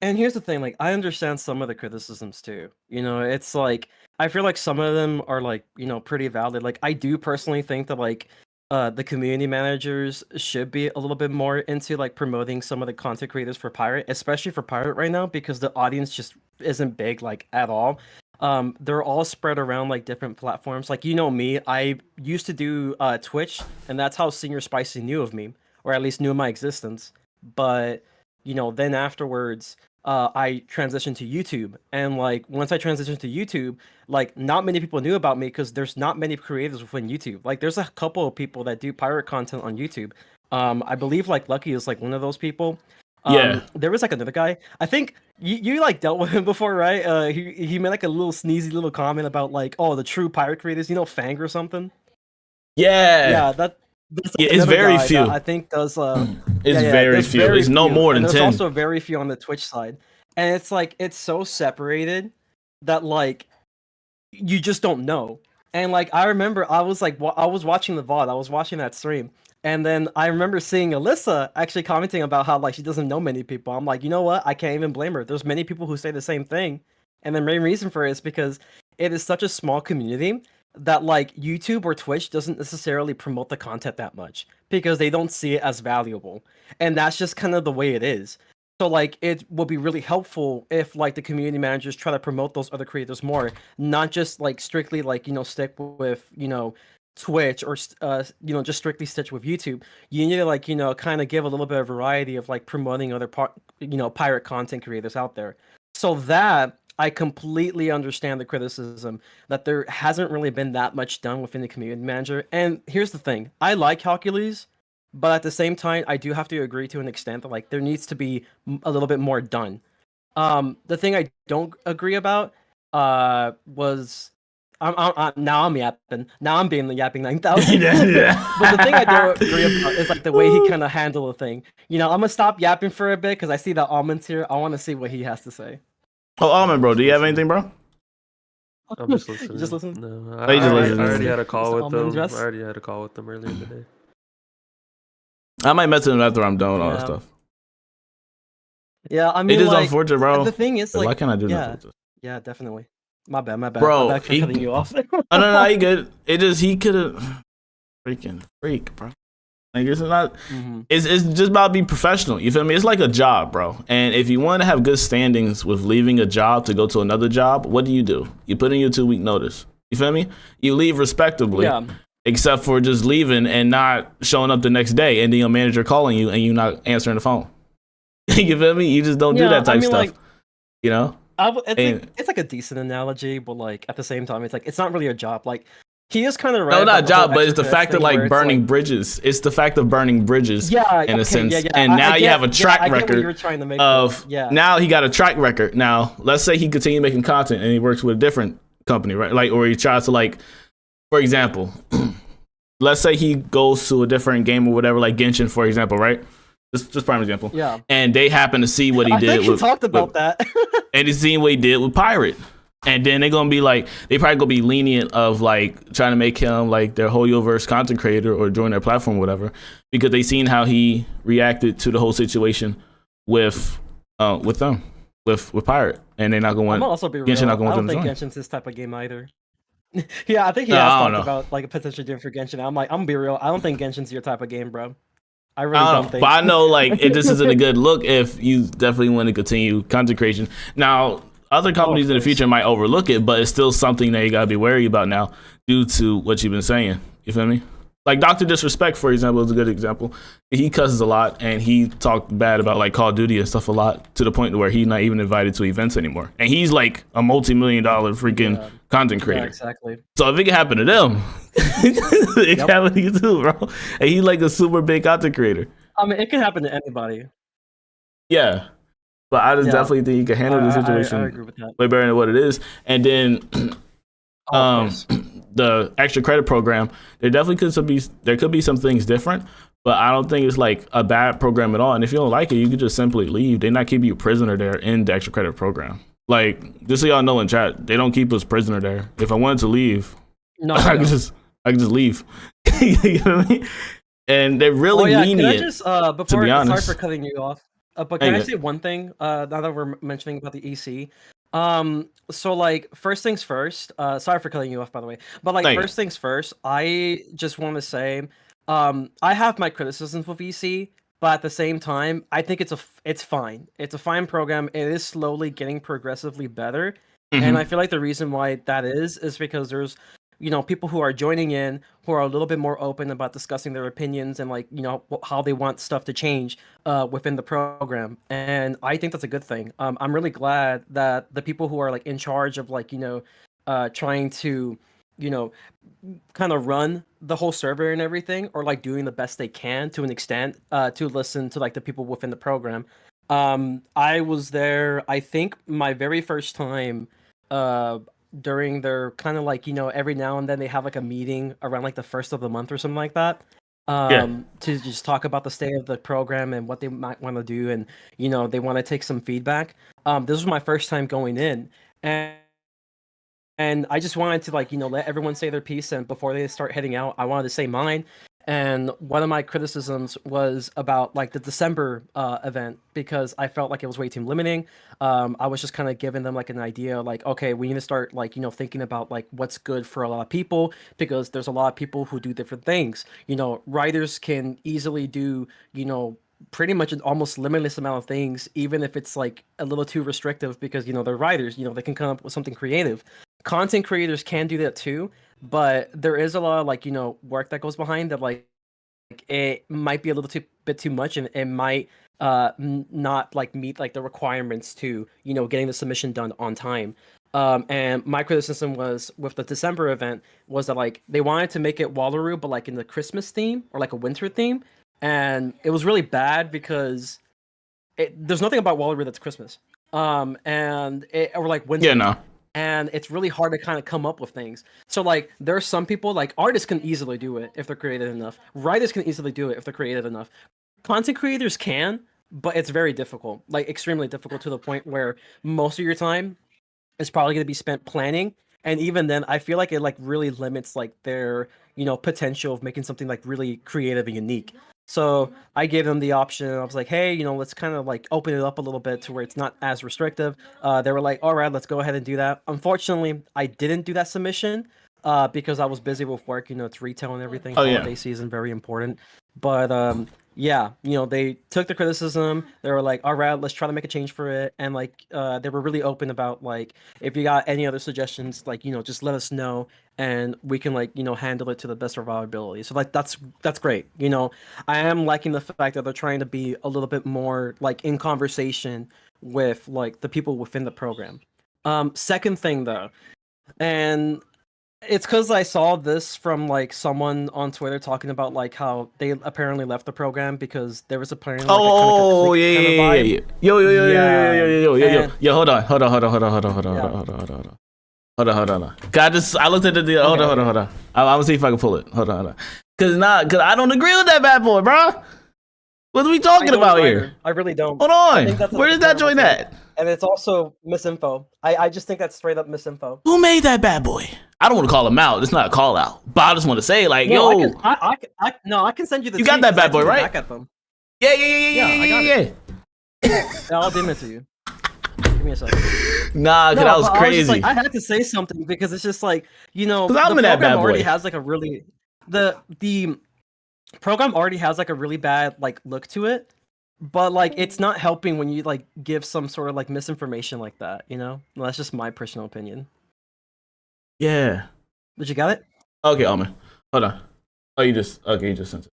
And here's the thing, like I understand some of the criticisms too. It's like I feel like some of them are like, pretty valid. Like I do personally think that like the community managers should be a little bit more into like promoting some of the content creators for Pirate, especially for Pirate right now, because the audience just isn't big like at all. They're all spread around like different platforms. Like me, I used to do Twitch, and that's how Senior Spicy knew of me, or at least knew of my existence. But then afterwards, I transitioned to YouTube, and like once I transitioned to YouTube, like not many people knew about me because there's not many creators within YouTube. Like there's a couple of people that do pirate content on YouTube. I believe like Lucky is like one of those people. There was like another guy. I think you like dealt with him before, right? He made like a little sneezy little comment about like, oh, the true pirate creators, Fang or something. Yeah, that's Yeah, it's another very guy few. that I think does It's very few. It's no more than and 10. there's also very few on the Twitch side. And it's like it's so separated that like you just don't know. And like I remember I was like I was watching the VOD, I was watching that stream, and then I remember seeing Alyssa actually commenting about how like she doesn't know many people. I'm like, you know what? I can't even blame her. There's many people who say the same thing. And the main reason for it is because it is such a small community that like YouTube or Twitch doesn't necessarily promote the content that much because they don't see it as valuable. And that's just kind of the way it is. So like it would be really helpful if like the community managers try to promote those other creators more, not just like strictly like, you know, stick with, you know, Twitch or you know, just strictly stitch with YouTube. You need to like, you know, kind of give a little bit of variety of like promoting other you know, pirate content creators out there. So that I completely understand the criticism that there hasn't really been that much done within the community manager. And here's the thing, I like Hercules, but at the same time, I do have to agree to an extent that like there needs to be a little bit more done. The thing I don't agree about was now I'm yapping. Now I'm being the yapping 9,000. Yeah. But the thing I don't agree about is like the way he kind of handled the thing. You know, I'm gonna stop yapping for a bit because I see the almonds here. I want to see what he has to say. Oh, Almond, bro, do you have anything, bro? I'm just listening. You just listen? No, Oh, you just listen. I already had a Mr. call with Almond them. Dress? I already had a call with them earlier today. I might message him after I'm done with all that Yeah. stuff. Yeah, I mean, It is like, unfortunate, bro. the thing is, Like, like, why can't I do yeah, nothing with this? yeah, definitely. My bad, Bro, I'm back for cutting you off. Oh, no, he good. It just, he could have freaking freak, bro. Like, it's not, it's just about to be professional. You feel me? It's like a job, bro. And if you want to have good standings with leaving a job to go to another job, what do? You put in your 2-week notice. You feel me? You leave respectably, Yeah. except for just leaving and not showing up the next day and then your manager calling you and you not answering the phone. You feel me? You just don't do that type stuff. Like, you know? It's like a decent analogy, but like at the same time, it's like it's not really a job. Like he is kind of right. No, not about the whole job, but it's the extra fact of thing where like it's, burning like, bridges. It's the fact of burning bridges, yeah, in a sense. yeah. And now you have a track I get what record you were trying to make of. yeah. Now he got a track record. Now let's say he continues making content and he works with a different company, right? Like, or he tries to like, for example, let's say he goes to a different game or whatever, like Genshin, for example, right? Just prime example. Yeah. And they happen to see what he did. I think you talked about that. And he's seen what he did with Pirate. And then they're gonna be like, they probably gonna be lenient of like trying to make him like their Hoyoverse content creator or join their platform or whatever, because they seen how he reacted to the whole situation with them, with Pirate, and they're not gonna want. I'm also be real. Genshin not gonna I want don't them think to join. Genshin's this type of game either. Yeah, I think he No, has I don't talked know. about like a potential doing for Genshin. I'm gonna be real. I don't think Genshin's your type of game, bro. I really I don't don't know, think. but I know like this isn't a good look if you definitely want to continue content creation. Now, other companies in the future might overlook it, but it's still something that you gotta be wary about now due to what you've been saying. You feel me? Like Dr. Disrespect, for example, is a good example. He cusses a lot and he talked bad about like Call of Duty and stuff a lot to the point where he's not even invited to events anymore. And he's like a multi-million-dollar freaking content creator. Yeah, exactly. So if it can happen to them, it can happen to you too, bro. And he's like a super big content creator. I mean, it can happen to anybody. Yeah. But I just definitely think you can handle the situation I agree with that. way better than what it is. And then the extra credit program, there could be some things different, but I don't think it's like a bad program at all. And if you don't like it, you could just simply leave. They're not keeping you prisoner there in the extra credit program. Like, just so y'all know in chat, they don't keep us prisoner there. If I wanted to leave, No, I could just leave. You know what I mean? And they're really lenient. Can I just before to be honest. sorry for cutting you off, but can I say one thing? Now that we're mentioning about the EC, so like first things first. Sorry for cutting you off, by the way. But like first things first, I just want to say, I have my criticisms with EC, but at the same time, I think it's fine. It's a fine program. It is slowly getting progressively better, and I feel like the reason why that is because there's people who are joining in who are a little bit more open about discussing their opinions and like, how they want stuff to change within the program. And I think that's a good thing. I'm really glad that the people who are like in charge of like, trying to, kind of run the whole server and everything, or like doing the best they can to an extent to listen to like the people within the program. I was there, I think my very first time during their kind of like, you know, every now and then they have like a meeting around like the first of the month or something like that. To just talk about the state of the program and what they might want to do, and you know, they want to take some feedback. This was my first time going in, and I just wanted to like, you know, let everyone say their piece, and before they start heading out, I wanted to say mine. And one of my criticisms was about like the December event, because I felt like it was way too limiting. I was just kind of giving them like an idea, like, okay, we need to start like, you know, thinking about like what's good for a lot of people, because there's a lot of people who do different things. You know, writers can easily do, you know, pretty much an almost limitless amount of things, even if it's like a little too restrictive, because, you know, they're writers, you know, they can come up with something creative. Content creators can do that too, but there is a lot of like, you know, work that goes behind that, like it might be a little bit too much, and it might not like meet like the requirements to, you know, getting the submission done on time. And my criticism was with the December event was that like they wanted to make it Wallaru, but like in the Christmas theme or like a winter theme, and it was really bad because there's nothing about Wallaru that's Christmas. Or like winter. Yeah, no. And it's really hard to kind of come up with things. So like there are some people, like artists can easily do it if they're creative enough. Writers can easily do it if they're creative enough. Content creators can, but it's very difficult, like extremely difficult, to the point where most of your time is probably going to be spent planning. And even then, I feel like it like really limits like their, you know, potential of making something like really creative and unique. So I gave them the option. I was like, hey, you know, let's kind of like open it up a little bit to where it's not as restrictive. They were like, all right, let's go ahead and do that. Unfortunately, I didn't do that submission because I was busy with work. You know, it's retail and everything. Oh, yeah. Holiday season, very important. But yeah, you know, they took the criticism. They were like, all right, let's try to make a change for it. And like, they were really open about like, if you got any other suggestions, like, you know, just let us know, and we can like, you know, handle it to the best of our ability. So like, that's great. You know, I am liking the fact that they're trying to be a little bit more like in conversation with like the people within the program. Second thing though, and it's because I saw this from like someone on Twitter talking about like how they apparently left the program because there was apparently like, oh a yeah, kind of vibe. Yo, hold on. I looked at the hold on. I'm gonna see if I can pull it. Hold on. Cause I don't agree with that bad boy, bro. What are we talking about here? I really don't. Hold on. Where did that join at? And it's also misinfo. I just think that's straight up misinfo. Who made that bad boy? I don't want to call him out. It's not a call out. But I just want to say, like, no, yo. I can send you the. You got that bad boy, right? Back at them. Yeah. I got it. I'll DM it to you. Give me a second. Nah, cause that was crazy. I had to say something because it's just like, you know, the I'm in that bad boy. already has like a really the program already has like a really bad like look to it, but like it's not helping when you like give some sort of like misinformation like that, you know? Well, that's just my personal opinion. Yeah. Did you got it? Okay, Alman. Hold on. Oh, you just sent it.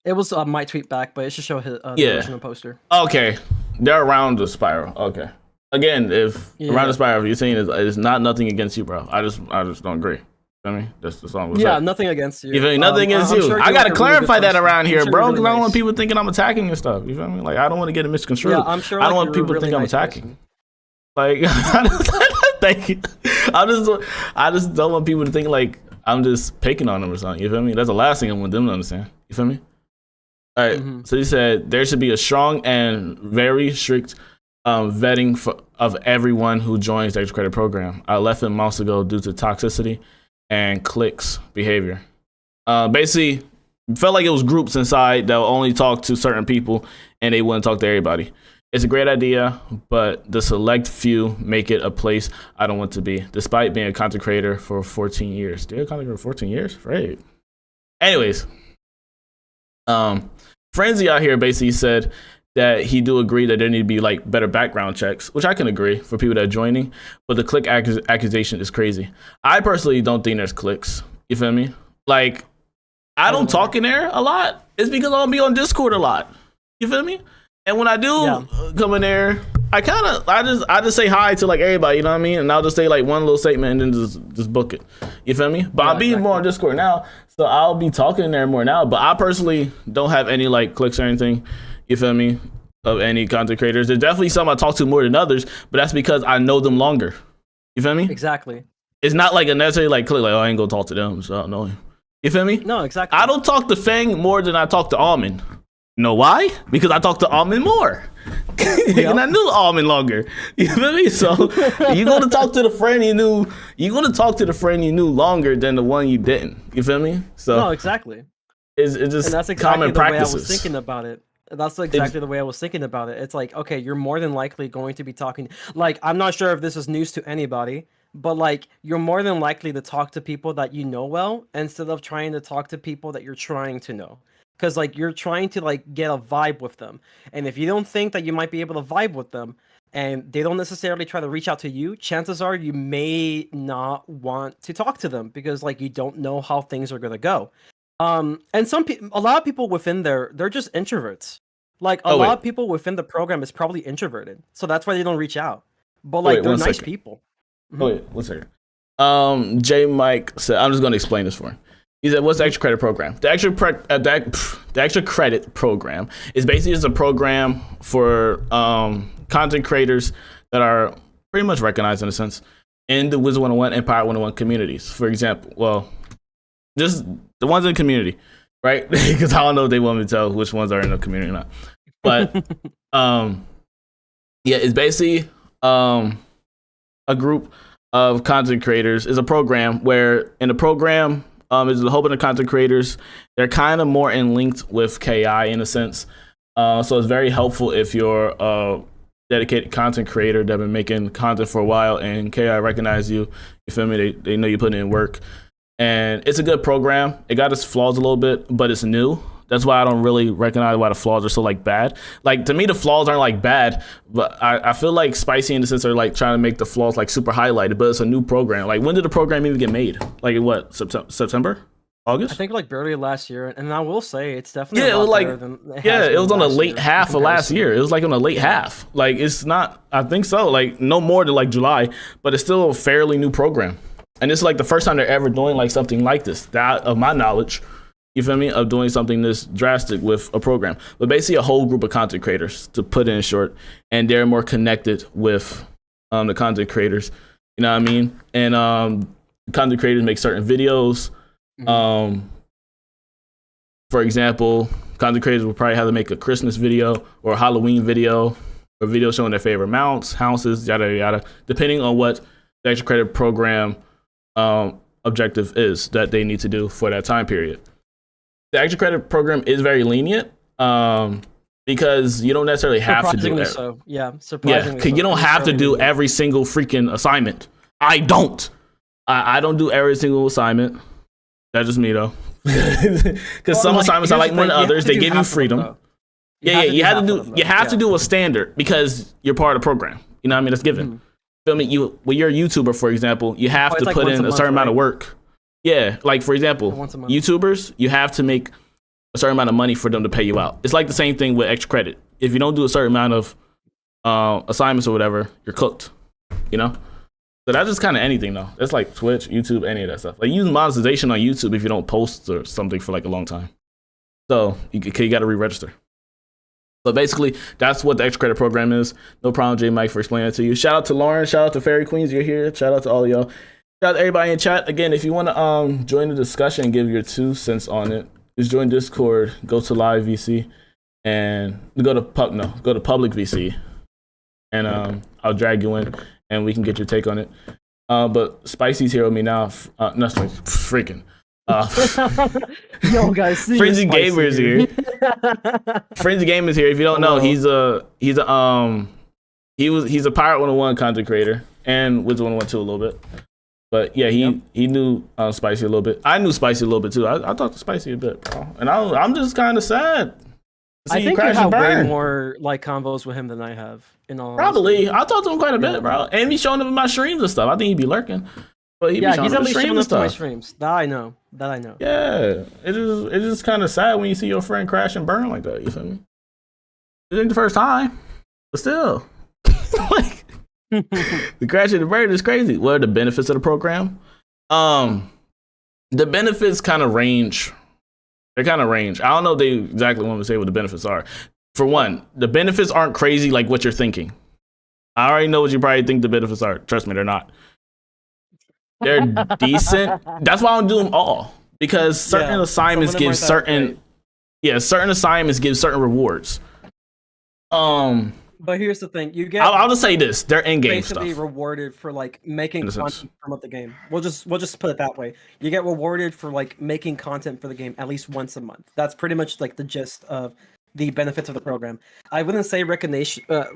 It was my tweet back, but it should show his the original poster. Okay, they're around the spiral. Okay. Again, if around the spiral, if you're saying it's not nothing against you, bro. I just don't agree. I mean, that's the song. Yeah, nothing against you. You feel me? Nothing against you. Sure I gotta clarify really that around here, bro, because I don't nice. want people thinking I'm attacking and stuff. You feel me? Like I don't want to get it misconstrued. Yeah, I'm sure. I don't want people to think I'm attacking. Like, thank you. I just don't want people to think like I'm just picking on them or something. You feel me? That's the last thing I want them to understand. You feel me? All right. So he said there should be a strong and very strict vetting of everyone who joins the extra credit program. I left him months ago due to toxicity and clicks behavior. Basically, felt like it was groups inside that will only talk to certain people and they wouldn't talk to everybody. It's a great idea, but the select few make it a place I don't want to be, despite being a content creator for 14 years. Dude, content creator for 14 years? Great. Anyways, Frenzy out here basically said that he do agree that there need to be like better background checks, which I can agree for people that are joining, but the click accusation is crazy. I personally don't think there's clicks. You feel me? Like, I don't talk in there a lot. It's because I don't be on Discord a lot. You feel me? And when I do come in there, I just say hi to like everybody, you know what I mean? And I'll just say like one little statement and then just book it. You feel me? But I'll be more on Discord now, so I'll be talking in there more now. But I personally don't have any like clicks or anything. You feel me? of any content creators. There's definitely some I talk to more than others, but that's because I know them longer. You feel me? Exactly. It's not like a necessarily like click like, oh, I ain't gonna talk to them, so I don't know him. You feel me? No, exactly. I don't talk to Fang more than I talk to Almond. You know why? Because I talk to Almond more. And I knew Almond longer. You feel me? So you're gonna talk to the friend you knew. You're gonna talk to the friend you knew longer than the one you didn't. You feel me? So no, exactly. It's just and that's exactly common the practices. way I was thinking about it. That's exactly the way I was thinking about it. It's like, okay, you're more than likely going to be talking. Like, I'm not sure if this is news to anybody, but like, you're more than likely to talk to people that you know well instead of trying to talk to people that you're trying to know. Because like, you're trying to like get a vibe with them, and if you don't think that you might be able to vibe with them, and they don't necessarily try to reach out to you, chances are you may not want to talk to them because like you don't know how things are gonna go. And a lot of people within there, they're just introverts. Like a lot of people within the program is probably introverted, so that's why they don't reach out. But like they're nice people. Oh wait, 1 second. J Mike said, I'm just going to explain this for him. He said, "What's the extra credit program? The extra credit program is basically just a program for content creators that are pretty much recognized in a sense in the Wizard101 and Pirate101 communities. For example, well, just the ones in the community, right? Because I don't know if they want me to tell which ones are in the community or not. But yeah, it's basically a group of content creators. Is a program where in the program is a whole bunch of content creators. They're kind of more in linked with KI in a sense. So it's very helpful if you're a dedicated content creator that been making content for a while and KI recognize you. You feel me? They know you putting in work. And it's a good program. It got its flaws a little bit, but it's new. That's why I don't really recognize why the flaws are so like bad. Like to me, the flaws aren't like bad, but I feel like Spicy in the sense are like trying to make the flaws like super highlighted. But it's a new program. Like when did the program even get made? Like in what, September, August? I think like barely last year. And I will say it's definitely it was like it was on the late half of last year. It was like on the late half. Like it's not. I think so. Like no more than like July, but it's still a fairly new program. And it's like the first time they're ever doing like something like this. That of my knowledge. You feel me? Of doing something this drastic with a program. But basically a whole group of content creators, to put it in short, and they're more connected with the content creators. You know what I mean? And content creators make certain videos. For example, content creators will probably have to make a Christmas video or a Halloween video, or a video showing their favorite mounts, houses, yada yada, depending on what the extra credit program objective is that they need to do for that time period. The extra credit program is very lenient because you don't necessarily have to do it. So. Yeah, surprisingly. Yeah, you don't have to do every single freaking assignment. I don't do every single assignment. That's just me though. Because some assignments I like more than others. They give you freedom. You have to do a standard because you're part of the program. You know what I mean? That's given. Feel me? When you're a YouTuber, for example, you have to put in a certain amount of work. Yeah, like for example, YouTubers, you have to make a certain amount of money for them to pay you out. It's like the same thing with extra credit. If you don't do a certain amount of assignments or whatever, you're cooked. You know? So that's just kind of anything though. That's like Twitch, YouTube, any of that stuff. Like using monetization on YouTube if you don't post or something for like a long time. So you got to re-register. But basically, that's what the extra credit program is. No problem, J Mike, for explaining it to you. Shout out to Lauren. Shout out to Faeriequeens. You're here. Shout out to all of y'all. Shout out to everybody in chat. Again, if you want to join the discussion and give your 2 cents on it, just join Discord, go to live VC, and go to public VC, and I'll drag you in, and we can get your take on it. But Spicy's here with me now. Not Spicy, freaking. Yo, guys, Frenzy Gamer is here. Frenzy Gamer is here. If you don't know, he's a Pirate101 content creator and Wizard101 too a little bit. But yeah, he knew Spicy a little bit. I knew Spicy a little bit too. I talked to Spicy a bit, bro. And I'm just kind of sad. I think you have way more like convos with him than I have. In all probably, I talked to him quite a bit, bro. And he's showing up in my streams and stuff. I think he'd be lurking. But he's at least showing up to my streams. That I know. Yeah, it's just kind of sad when you see your friend crash and burn like that. You feel me? It ain't the first time, but still, like. The crash and the burn is crazy. What are the benefits of the program? The benefits kind of range. They kind of range. I don't know if they exactly want to say what the benefits are. for one, the benefits aren't crazy like what you're thinking. I already know what you probably think the benefits are. Trust me, they're not. They're decent. That's why I don't do them all, because certain assignments give certain certain assignments give certain rewards. But here's the thing: you get. I'll just say this: they're in-game stuff. Basically rewarded for like making content to promote the game. We'll just put it that way. You get rewarded for like making content for the game at least once a month. That's pretty much like the gist of the benefits of the program. I wouldn't say recognition or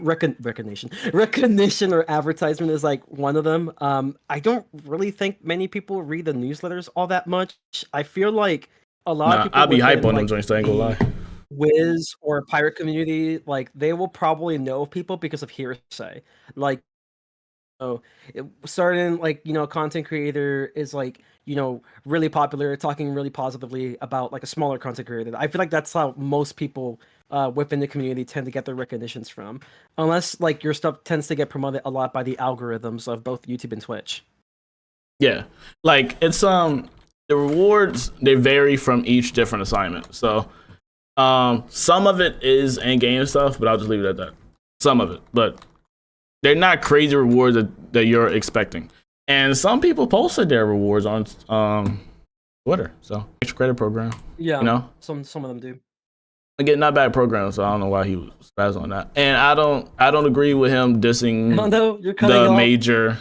advertisement is like one of them. I don't really think many people read the newsletters all that much. I feel like a lot of people. I'll be hype on them joints. I ain't gonna lie. Wiz or pirate community, like they will probably know people because of hearsay. Like, certain like content creator is like really popular, talking really positively about like a smaller content creator. I feel like that's how most people within the community tend to get their recognitions from, unless like your stuff tends to get promoted a lot by the algorithms of both YouTube and Twitch. Yeah, like it's the rewards, they vary from each different assignment. So some of it is in-game stuff, but I'll just leave it at that. Some of it, but they're not crazy rewards that you're expecting. And some people posted their rewards on Twitter. So extra credit program. Yeah, some of them do. Again, not bad program, so I don't know why he was spazzing on that. And I don't agree with him dissing the major.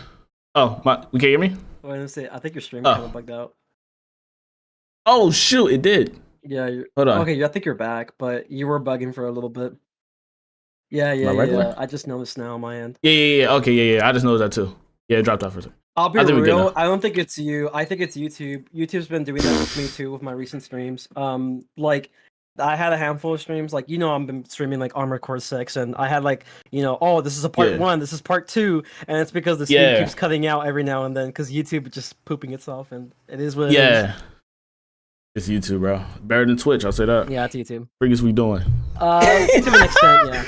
Oh, you can't hear me? Wait, let me see. I think your stream kind of bugged out. Oh shoot, it did. Yeah, hold on. Okay, I think you're back, but you were bugging for a little bit. Yeah. I just noticed now on my end. Yeah. Okay, yeah. I just noticed that too. Yeah, it dropped off for a second. I'll be real. I don't think it's you. I think it's YouTube. YouTube's been doing that with me too with my recent streams. Like I had a handful of streams. Like I've been streaming like Armored Core 6, and I had like oh, this is a part 1, this is part 2, and it's because the stream keeps cutting out every now and then because YouTube is just pooping itself, and it is what it is. Yeah. It's YouTube, bro. Better than Twitch, I'll say that. Yeah, it's YouTube. Friggis we doing? To an extent, yeah.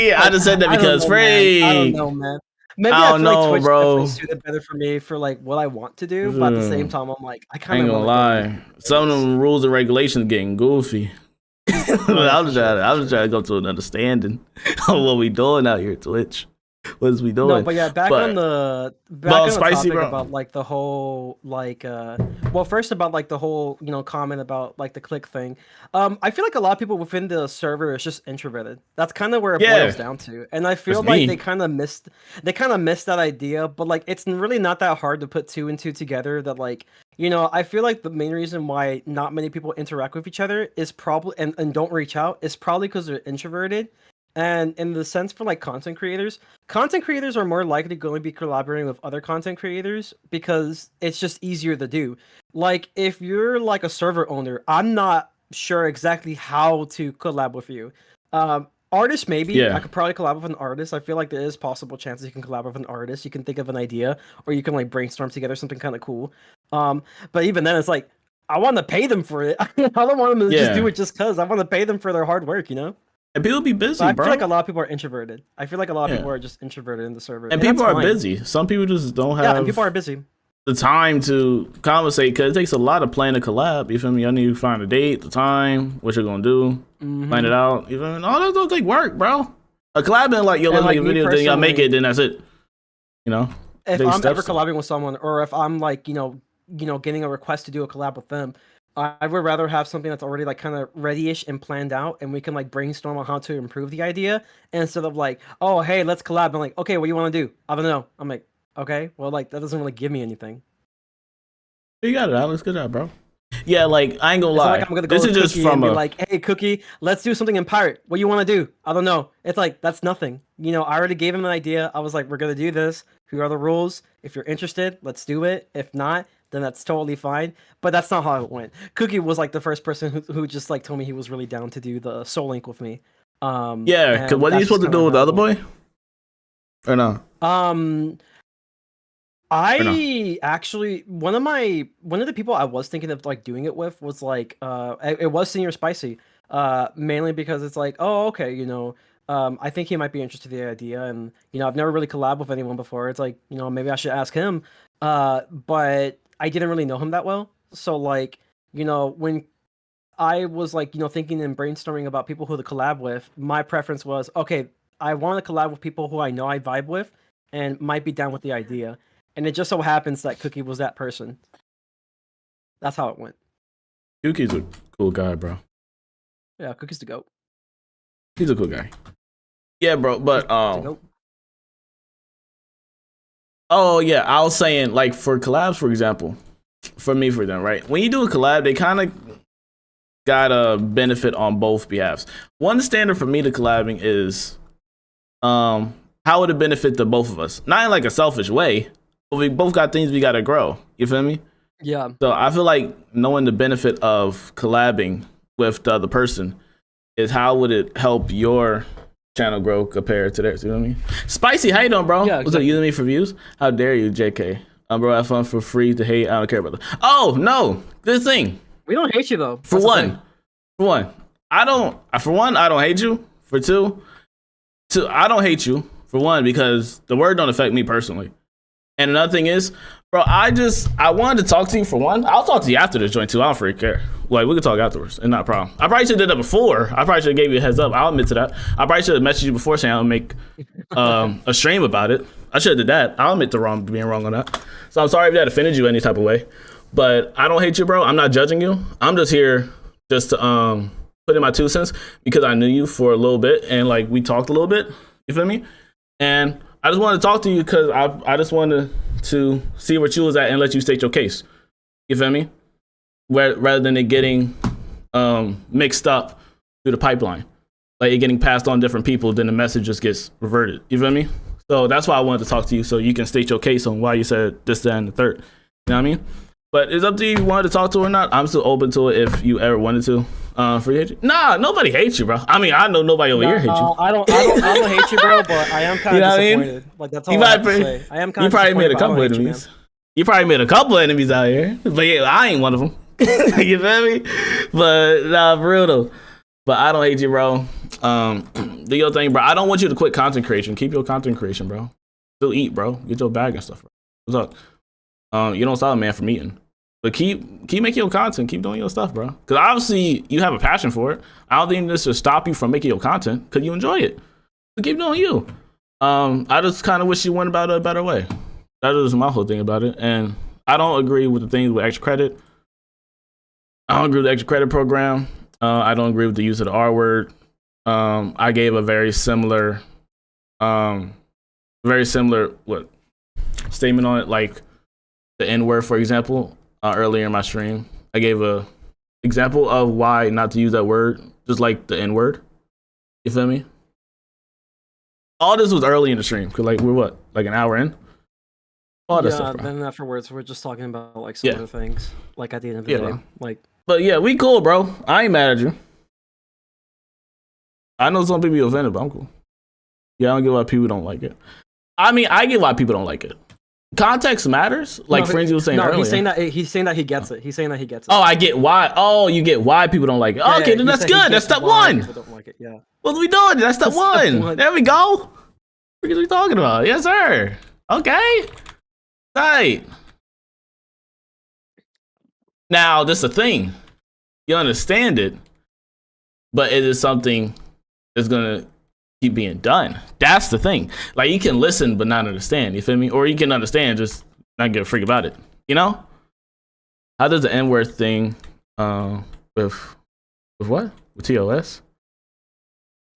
Yeah. I just said that because Frig. I don't know, man. Maybe I feel like Twitch definitely suited better for me for like what I want to do, but at the same time, I'm like, I kind of ain't gonna lie. Some of them rules and regulations getting goofy. I'm just trying to go to an understanding of what we doing out here, Twitch. What is we doing? No, but yeah, back on the spicy, topic bro. About like the whole like first about like the whole comment about like the click thing. I feel like a lot of people within the server is just introverted. That's kind of where it boils down to, and I feel like they kind of missed that idea. But like it's really not that hard to put 2 and 2 together. That like I feel like the main reason why not many people interact with each other is probably and don't reach out is probably because they're introverted. And in the sense for like content creators are more likely going to be collaborating with other content creators because it's just easier to do. Like if you're like a server owner, I'm not sure exactly how to collab with you. Artists, maybe. I could probably collab with an artist. I feel like there is possible chances you can collab with an artist. You can think of an idea, or you can like brainstorm together something kind of cool. But even then, it's like I want to pay them for it. I don't want them to just do it just because. I want to pay them for their hard work, And people be busy, I bro. feel like a lot of people are introverted. I feel like a lot of people are just introverted in the server. And people are busy. Some people just don't have and people are busy. The time to conversate because it takes a lot of planning to collab. You feel me? I need to find a date, the time, what you're gonna do, plan it out. You feel me? All that don't take work, bro. A collab ain't like let's make a video, then y'all make it, then that's it. If I'm ever collabing with someone, or if I'm like getting a request to do a collab with them, I would rather have something that's already like kind of ready-ish and planned out, and we can like brainstorm on how to improve the idea instead of like, oh hey, let's collab. I'm like, okay, what do you want to do? I don't know. I'm like, okay, well like that doesn't really give me anything. You got it, Alex. Good job, bro. Yeah, like I ain't gonna lie. Like I'm gonna go this is just from like, hey Cookie, let's do something in Pirate. What do you want to do? I don't know. It's like that's nothing. I already gave him an idea. I was like, we're gonna do this. Here are the rules. If you're interested, let's do it. If not, then that's totally fine. But that's not how it went. Cookie was like the first person who just like told me he was really down to do the Soul Link with me. Yeah, cause what are you supposed to do with the other boy? Or no? Actually one of the people I was thinking of like doing it with was like it was Senior Spicy. Mainly because it's like, oh okay, I think he might be interested in the idea, and I've never really collabed with anyone before. It's like, maybe I should ask him. But I didn't really know him that well. So like, when I was like, thinking and brainstorming about people who to collab with, my preference was, okay, I want to collab with people who I know I vibe with and might be down with the idea. And it just so happens that Cookie was that person. That's how it went. Yuki's a cool guy, bro. Yeah, Cookie's the GOAT. He's a cool guy. Yeah, bro, but oh yeah, I was saying like for collabs, for example, for them, right? When you do a collab, they kind of got a benefit on both behalves. One standard for me to collabing is how would it benefit the both of us? Not in like a selfish way, but we both got things we gotta grow. You feel me? Yeah. So I feel like knowing the benefit of collabing with the other person is how would it help your channel grow compared to theirs. You know what I mean? Spicy, how you doing, bro? Yeah, What's up, exactly. using me for views? How dare you, JK? Bro, have fun for free to hate. I don't care about that. Oh no, good thing. We don't hate you though. For That's the one, thing. I don't hate you. For two, I don't hate you. For one, because the word don't affect me personally. And another thing is, bro, I wanted to talk to you for one. I'll talk to you after this joint too. I don't freaking care. Like, we can talk afterwards. It's not a problem. I probably should have did that before. I probably should have gave you a heads up. I'll admit to that. I probably should have messaged you before saying I'll make a stream about it. I should have did that. I'll admit to being wrong on that. So I'm sorry if that offended you any type of way. But I don't hate you, bro. I'm not judging you. I'm just here just to put in my 2 cents because I knew you for a little bit and like we talked a little bit. You feel me? And I just wanted to talk to you because I just wanted to see where you was at and let you state your case. You feel me? Rather than it getting mixed up through the pipeline. Like it getting passed on different people, then the message just gets reverted. You feel me? So that's why I wanted to talk to you so you can state your case on why you said this, that, and the third. You know what I mean? But it's up to you if you wanted to talk to her or not. I'm still open to it if you ever wanted to. For you? Nah, nobody hates you, bro. I mean, I know nobody over here hates you. I don't hate you, bro, but I am kind of disappointed. Like that's all I have to say. I am kind You of probably made a disappointed, but I couple don't hate you, enemies. You probably made a couple enemies out here. But yeah, I ain't one of them. You feel me? But nah, for real though. But I don't hate you, bro. Do your thing, bro. I don't want you to quit content creation. Keep your content creation, bro. Still eat, bro. Get your bag and stuff, bro. What's up? You don't stop a man from eating. But keep making your content. Keep doing your stuff, bro. Because obviously you have a passion for it. I don't think this should stop you from making your content because you enjoy it. So keep doing you. I just kind of wish you went about it a better way. That is my whole thing about it. And I don't agree with the things with extra credit. I don't agree with the extra credit program. I don't agree with the use of the R word. I gave a very similar statement on it, like the N word, for example. Earlier in my stream, I gave a example of why not to use that word, just like the N word. You feel me? All this was early in the stream, cause like we're what, like an hour in. All that stuff, bro. Then afterwards, we're just talking about like some other things, like at the end of the day, bro. like. But yeah, we cool, bro. I ain't mad at you. I know some people be offended, but I'm cool. Yeah, I don't get why people don't like it. I mean, I get why people don't like it. Context matters, like Frenzy was saying earlier. He's saying that he gets it. He's saying that he gets it. Oh, I get why. Oh, you get why people don't like it. Yeah, okay, then that's good. That's step one. People don't like it. Yeah. What are we doing? That's step one. There we go. What are we talking about? Yes, sir. Okay. Right. Now, this is a thing. You understand it, but it is something that's gonna keep being done. That's the thing. Like you can listen but not understand. You feel me? Or you can understand just not give a freak about it. You know? How does the N-word thing with what? With TOS?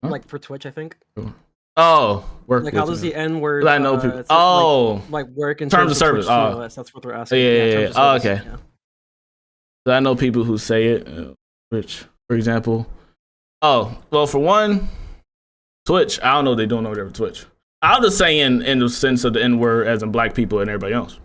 Huh? Like for Twitch, I think. Oh, work. Like how does the N-word? I know people. Oh, like work in terms of service. Twitch TOS, that's what they're asking. Yeah. Oh, okay. Yeah. So I know people who say it. Which, for example, oh well, for one. Twitch, I don't know what they're doing over there with Twitch. I was just saying in the sense of the N-word as in black people and everybody else.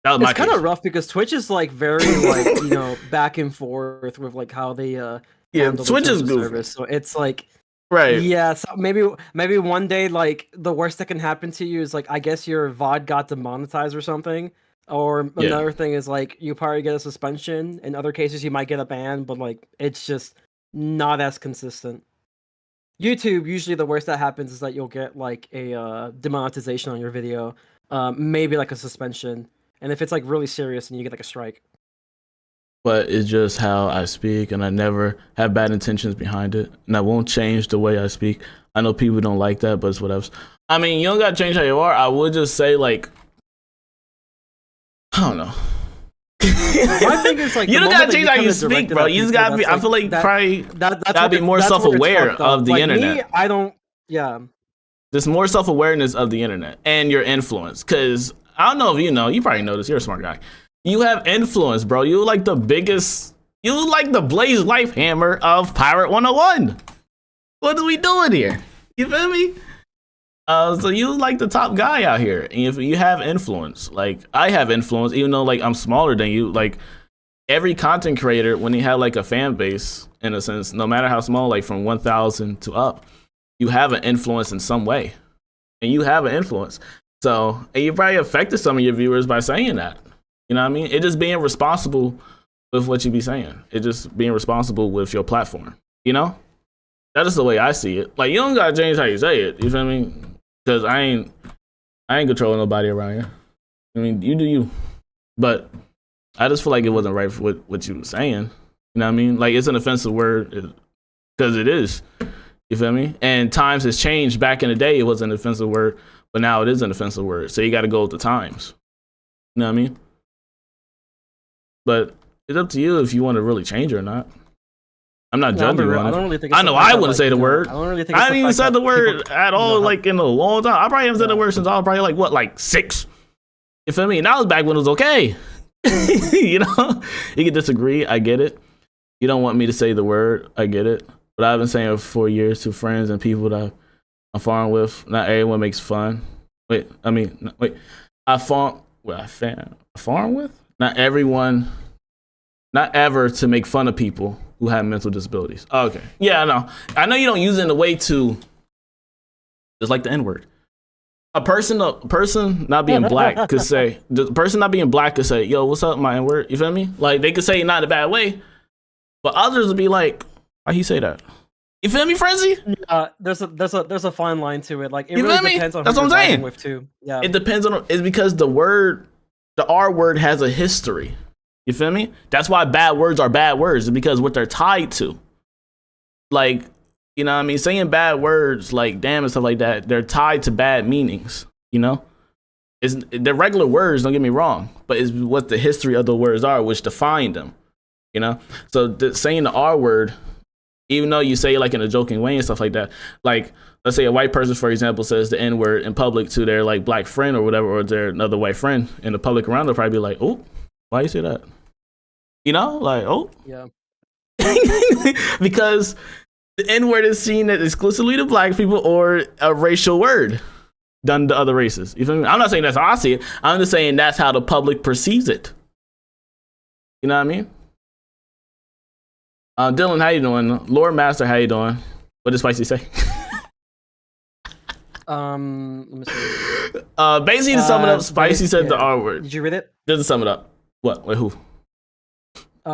That was my It's kind of rough because Twitch is like very like, back and forth with like how they handle Twitch the is goofy. service. So it's like right. Yeah, so maybe one day like the worst that can happen to you is like I guess your VOD got demonetized or something. Or another thing is like you probably get a suspension. In other cases you might get a ban, but like it's just not as consistent. YouTube, usually the worst that happens is that you'll get like a demonetization on your video, maybe like a suspension, and if it's like really serious, then you get like a strike. but it's just how I speak, and I never have bad intentions behind it, and I won't change the way I speak. I know people don't like that, but it's whatever. I mean, you don't gotta change how you are. I would just say, like, I don't know. My thing is, like, you don't gotta change how you speak, bro. You just gotta be. I feel like probably gotta be more self-aware of the internet. Me, I don't. Yeah. There's more self-awareness of the internet and your influence, because I don't know if you know. You probably know this. You're a smart guy. You have influence, bro. You like the biggest. You like the BlazeLifeHammer of Pirate101. What are we doing here? You feel me? So you like the top guy out here, and if you have influence, like I have influence, even though like I'm smaller than you, like every content creator, when they have like a fan base, in a sense, no matter how small, like from 1,000 to up, you have an influence in some way, and you have an influence. So, and you probably affected some of your viewers by saying that. You know what I mean? It just being responsible with what you be saying. It just being responsible with your platform. You know? That's just the way I see it. Like, you don't gotta change how you say it. You feel me? Because I ain't controlling nobody around here. I mean, you do you. But I just feel like it wasn't right for what you were saying. You know what I mean? Like, it's an offensive word because it is. You feel me? And times has changed. Back in the day, it was an offensive word, but now it is an offensive word. So you got to go with the times. You know what I mean? But it's up to you if you want to really change it or not. I'm not judging you on it. I don't really think. I know I wouldn't say the word. I don't really think. I haven't even said the word at all, like in a long time. I probably haven't said the word since I was probably like what, like 6. You feel me? And that was back when it was okay. You know, you can disagree. I get it. You don't want me to say the word. I get it. But I've been saying it for 4 years to friends and people that I'm farm with. Not everyone makes fun. I farm with? Not everyone. Not ever to make fun of people who have mental disabilities. Okay. Yeah, I know. I know you don't use it in a way to, just like the N-word. A person not being black could say, the person not being black could say, yo, what's up, my N-word? You feel me? Like, they could say it not in a bad way, but others would be like, why he say that? You feel me, Frenzy? There's a fine line to it. Like, it you really feel me? depends on That's who what I'm you're saying. with too. Yeah. It depends on, it's because the R word has a history. You feel me? That's why bad words are bad words, is because what they're tied to. Like, you know what I mean? Saying bad words like damn and stuff like that, they're tied to bad meanings, you know? They're regular words, don't get me wrong, but it's what the history of the words are, which define them, you know? So saying the R word, even though you say it like in a joking way and stuff like that, like, let's say a white person, for example, says the N word in public to their like black friend or whatever, or their another white friend in the public around, they'll probably be like, oh, why you say that? You know, like, oh. Yeah. Because the N-word is seen as exclusively to black people or a racial word done to other races. You feel me? I'm not saying that's how I see it. I'm just saying that's how the public perceives it. You know what I mean? Dylan, how you doing? Lord Master, how you doing? What did Spicy say? Let me see. Basically, to sum it up, Spicy said the R word. Did you read it? Just to sum it up. What? Wait, who?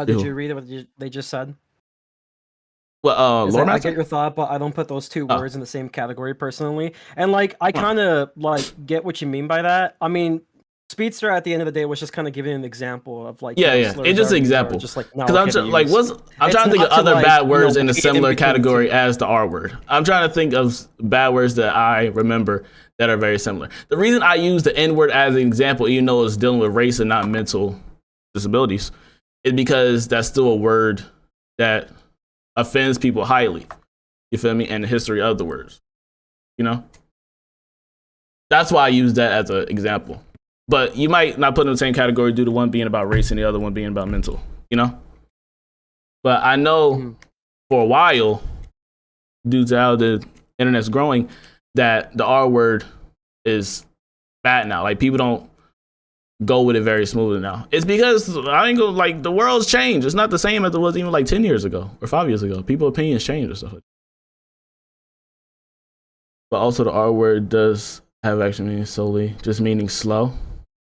Did you read it? What they just said? Well, Lord I get your thought, but I don't put those two words in the same category personally. And like, I kind of like get what you mean by that. I mean, Speedster at the end of the day was just kind of giving an example of like, it's just an example. Just like, because I'm trying to think of other bad words in a similar category as the R word. I'm trying to think of bad words that I remember that are very similar. The reason I use the N word as an example, even though it's dealing with race and not mental disabilities, is because that's still a word that offends people highly. You feel me? And the history of the words. You know? That's why I use that as an example. But you might not put in the same category due to one being about race and the other one being about mental. You know? But I know for a while, due to how the internet's growing, that the R word is bad now. Like, people don't go with it very smoothly now. It's because the world's changed. It's not the same as it was even like 10 years ago or 5 years ago. People's opinions change and stuff like that. But also the R word does have actually meaning solely just meaning slow,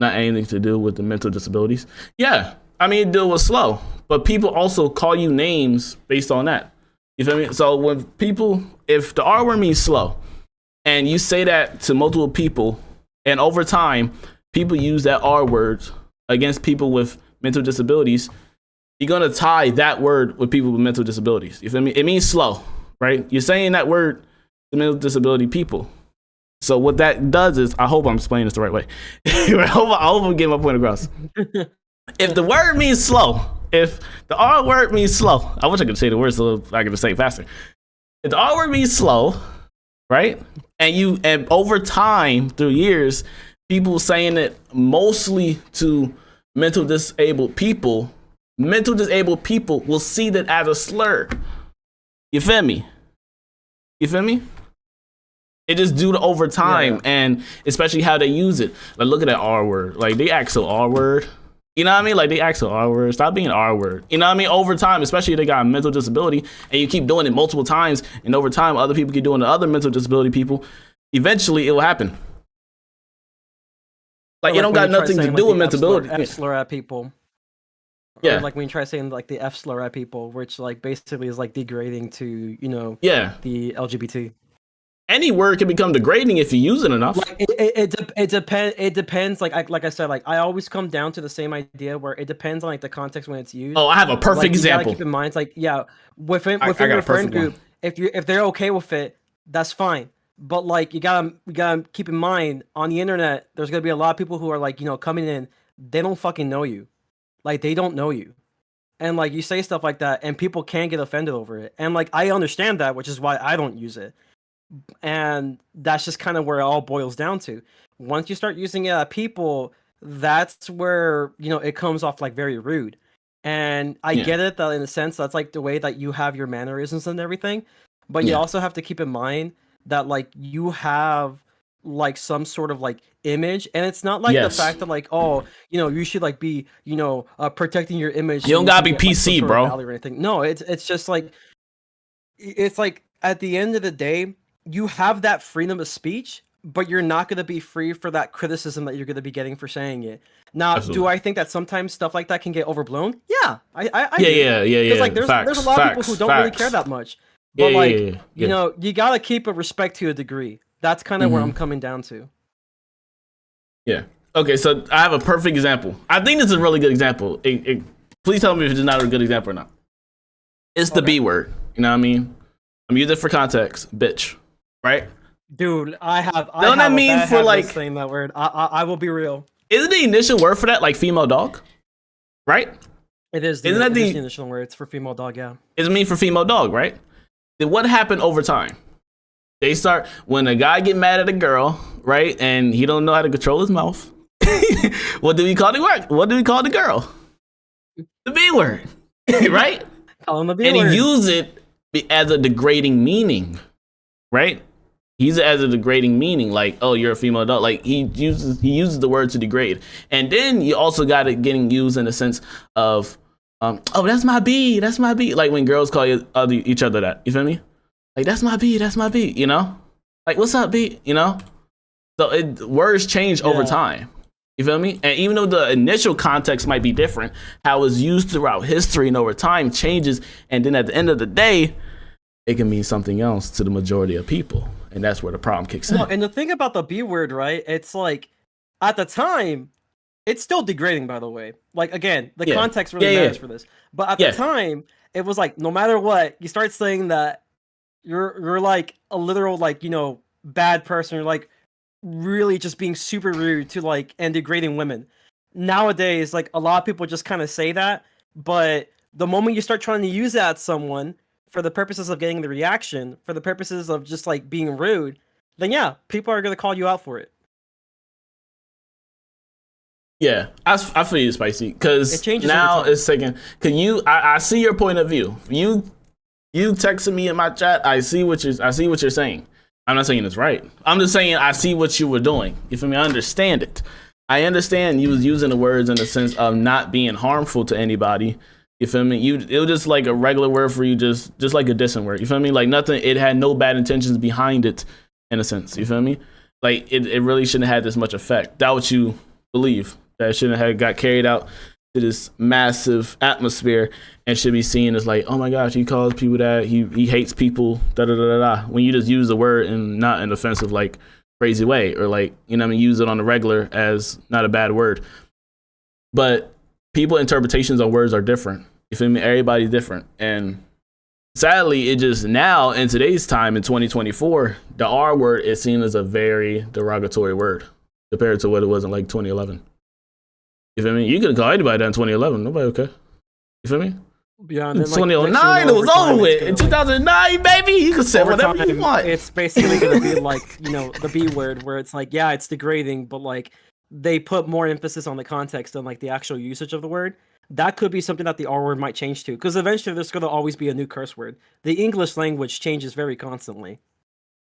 not anything to do with the mental disabilities. Yeah, I mean, it deal with slow, but people also call you names based on that. You feel me? So when if the R word means slow and you say that to multiple people, and over time, people use that R word against people with mental disabilities, you're gonna tie that word with people with mental disabilities. You feel me? It means slow, right? You're saying that word to mental disability people. So what that does is, I hope I'm explaining this the right way. I hope I'm getting my point across. If the word means slow, if the R word means slow, I wish I could say the word so I could say it faster. If the R word means slow, right? And over time, through years, people saying it mostly to mental disabled people will see that as a slur. You feel me? You feel me? It just due to over time, and especially how they use it. Like, look at that R word. Like, they act so R word. You know what I mean? Like, they act so R word. Stop being R word. You know what I mean? Over time, especially if they got a mental disability, and you keep doing it multiple times, and over time, other people keep doing it to other mental disability people, eventually it will happen. Like, it don't got nothing to do with mental ability. F slur at people. Yeah. Or like when you try saying like the F slur at people, which like basically is like degrading to, you know, the LGBT. Any word can become degrading if you use it enough. Like it depends. Like I said, like I always come down to the same idea where it depends on like the context when it's used. Oh, I have a perfect example. You gotta keep in mind, like within your friend group, if they're okay with it, that's fine. But like you gotta keep in mind on the internet, there's gonna be a lot of people who are like, you know, coming in, they don't fucking know you, like they don't know you, and like you say stuff like that, and people can get offended over it, and like I understand that, which is why I don't use it. And that's just kind of where it all boils down to. Once you start using it at people, that's where, you know, it comes off like very rude. And I get it that in a sense, that's like the way that you have your mannerisms and everything. But you also have to keep in mind that like you have like some sort of like image, and it's not like the fact that like, oh, you know, you should like be, you know, protecting your image. You don't gotta be get, PC, like, bro. Or anything. No, it's just like, it's like at the end of the day, you have that freedom of speech, but you're not going to be free for that criticism that you're going to be getting for saying it. Now, do I think that sometimes stuff like that can get overblown? Yeah, I do. Yeah. Because like there's a lot of people who don't really care that much. But you know, you got to keep a respect to a degree. That's kind of where I'm coming down to. Yeah. Okay, so I have a perfect example. I think this is a really good example. Please tell me if it's not a good example or not. It's the B word. You know what I mean? I'm using it for context, bitch. Right, dude. I have. Don't that mean for like saying that word? I will be real. Isn't the initial word for that like female dog? Right. It is. Isn't that the initial word? It's for female dog. Yeah. It's mean for female dog, right? Then what happened over time? They start when a guy get mad at a girl, right, and he don't know how to control his mouth. What do we call the word? What do we call the girl? The B word, right? Call him the B word. And he use it as a degrading meaning. Right? He uses it as a degrading meaning, like, oh, you're a female adult. Like he uses the word to degrade. And then you also got it getting used in the sense of, oh, that's my B, that's my B. Like when girls call each other that. You feel me? Like that's my B, you know? Like, what's up, B? You know? So words change over time. You feel me? And even though the initial context might be different, how it's used throughout history and over time changes. And then at the end of the day, it can mean something else to the majority of people. And that's where the problem kicks in. And the thing about the B word, right? It's like, at the time, it's still degrading, by the way. Like, again, the context really matters for this. But at the time, it was like, no matter what, you start saying that you're like a literal, like, you know, bad person. You're like really just being super rude to like, and degrading women. Nowadays, like a lot of people just kind of say that. But the moment you start trying to use that at someone, for the purposes of getting the reaction, for the purposes of just like being rude, then yeah, people are going to call you out for it. Yeah, I feel you, Spicy, because now it's taking. Cause I see your point of view. You texted me in my chat. I see what you're saying. I'm not saying it's right. I'm just saying I see what you were doing. You feel me? I understand it. I understand you was using the words in the sense of not being harmful to anybody. You feel me? It was just like a regular word for you, just like a dissing word. You feel me? Like nothing. It had no bad intentions behind it, in a sense. You feel me? Like it really shouldn't have had this much effect. That's what you believe. That it shouldn't have got carried out to this massive atmosphere and should be seen as like, oh my gosh, he calls people that, he hates people, da da da da da. When you just use the word in not an offensive like crazy way, or like, you know what I mean, use it on the regular as not a bad word. But people interpretations of words are different. You feel me? Everybody's different. And sadly, it just now in today's time in 2024, the R word is seen as a very derogatory word compared to what it was in like 2011. You feel me? You could call anybody that in 2011. Nobody okay. You feel me? Yeah, In 2009, it was over with. In 2009, baby, you can say whatever you want. It's basically gonna be like, you know, the B word, where it's like, yeah, it's degrading, but like they put more emphasis on the context than like the actual usage of the word. That could be something that the R word might change to, because eventually there's gonna always be a new curse word. The English language changes very constantly.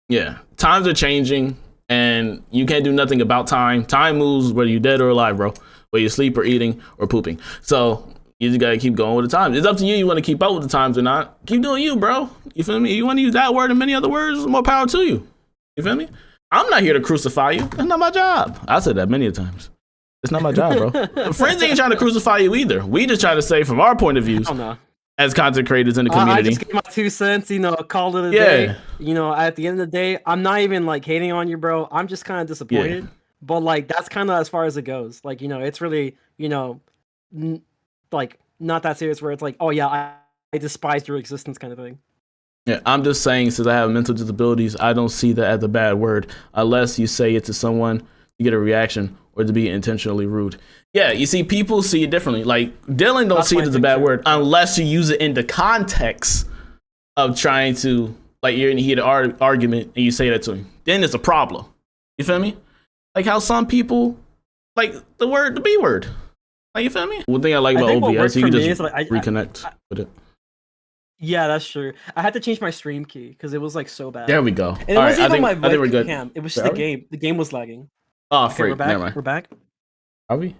Yeah, times are changing, and you can't do nothing about time. Time moves whether you're dead or alive, bro. Whether you sleep or eating or pooping. So you just gotta keep going with the times. It's up to you. You want to keep up with the times or not? Keep doing you, bro. You feel me? You want to use that word and many other words? More power to you. You feel me? I'm not here to crucify you. That's not my job. I said that many times. It's not my job, bro. Friends ain't trying to crucify you either. We just try to say from our point of views as content creators in the community. I just gave my 2 cents, you know, called it a day. You know, at the end of the day, I'm not even like hating on you, bro. I'm just kind of disappointed. But like, that's kind of as far as it goes. Like, you know, it's really, you know, like not that serious where it's like, oh yeah, I despise your existence kind of thing. Yeah, I'm just saying, since I have mental disabilities, I don't see that as a bad word unless you say it to someone to get a reaction or to be intentionally rude. Yeah, you see, people see it differently. Like, Dylan don't see it as a bad word unless you use it in the context of trying to, like, you're in the heated argument and you say that to him. Then it's a problem. You feel me? Like how some people, like the B word. Like, you feel me? One thing I like about OBS, you can just reconnect with it. Yeah, that's true. I had to change my stream key because it was like so bad. There we go. And it wasn't even my we're good. Cam. It was just the game. The game was lagging. Oh, okay, freak. We're back. Never mind. We're back. Are we?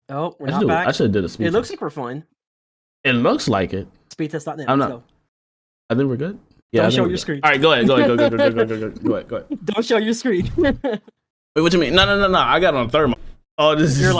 Oh, we're not back. I should have did a speed It looks like we're fine. It looks like it. Speedtest.net. I'm not. I think we're good. Yeah. Don't show your screen. All right, go ahead. Go ahead. Don't show your screen. Wait, what you mean? No. I got it on thermal. Oh, this is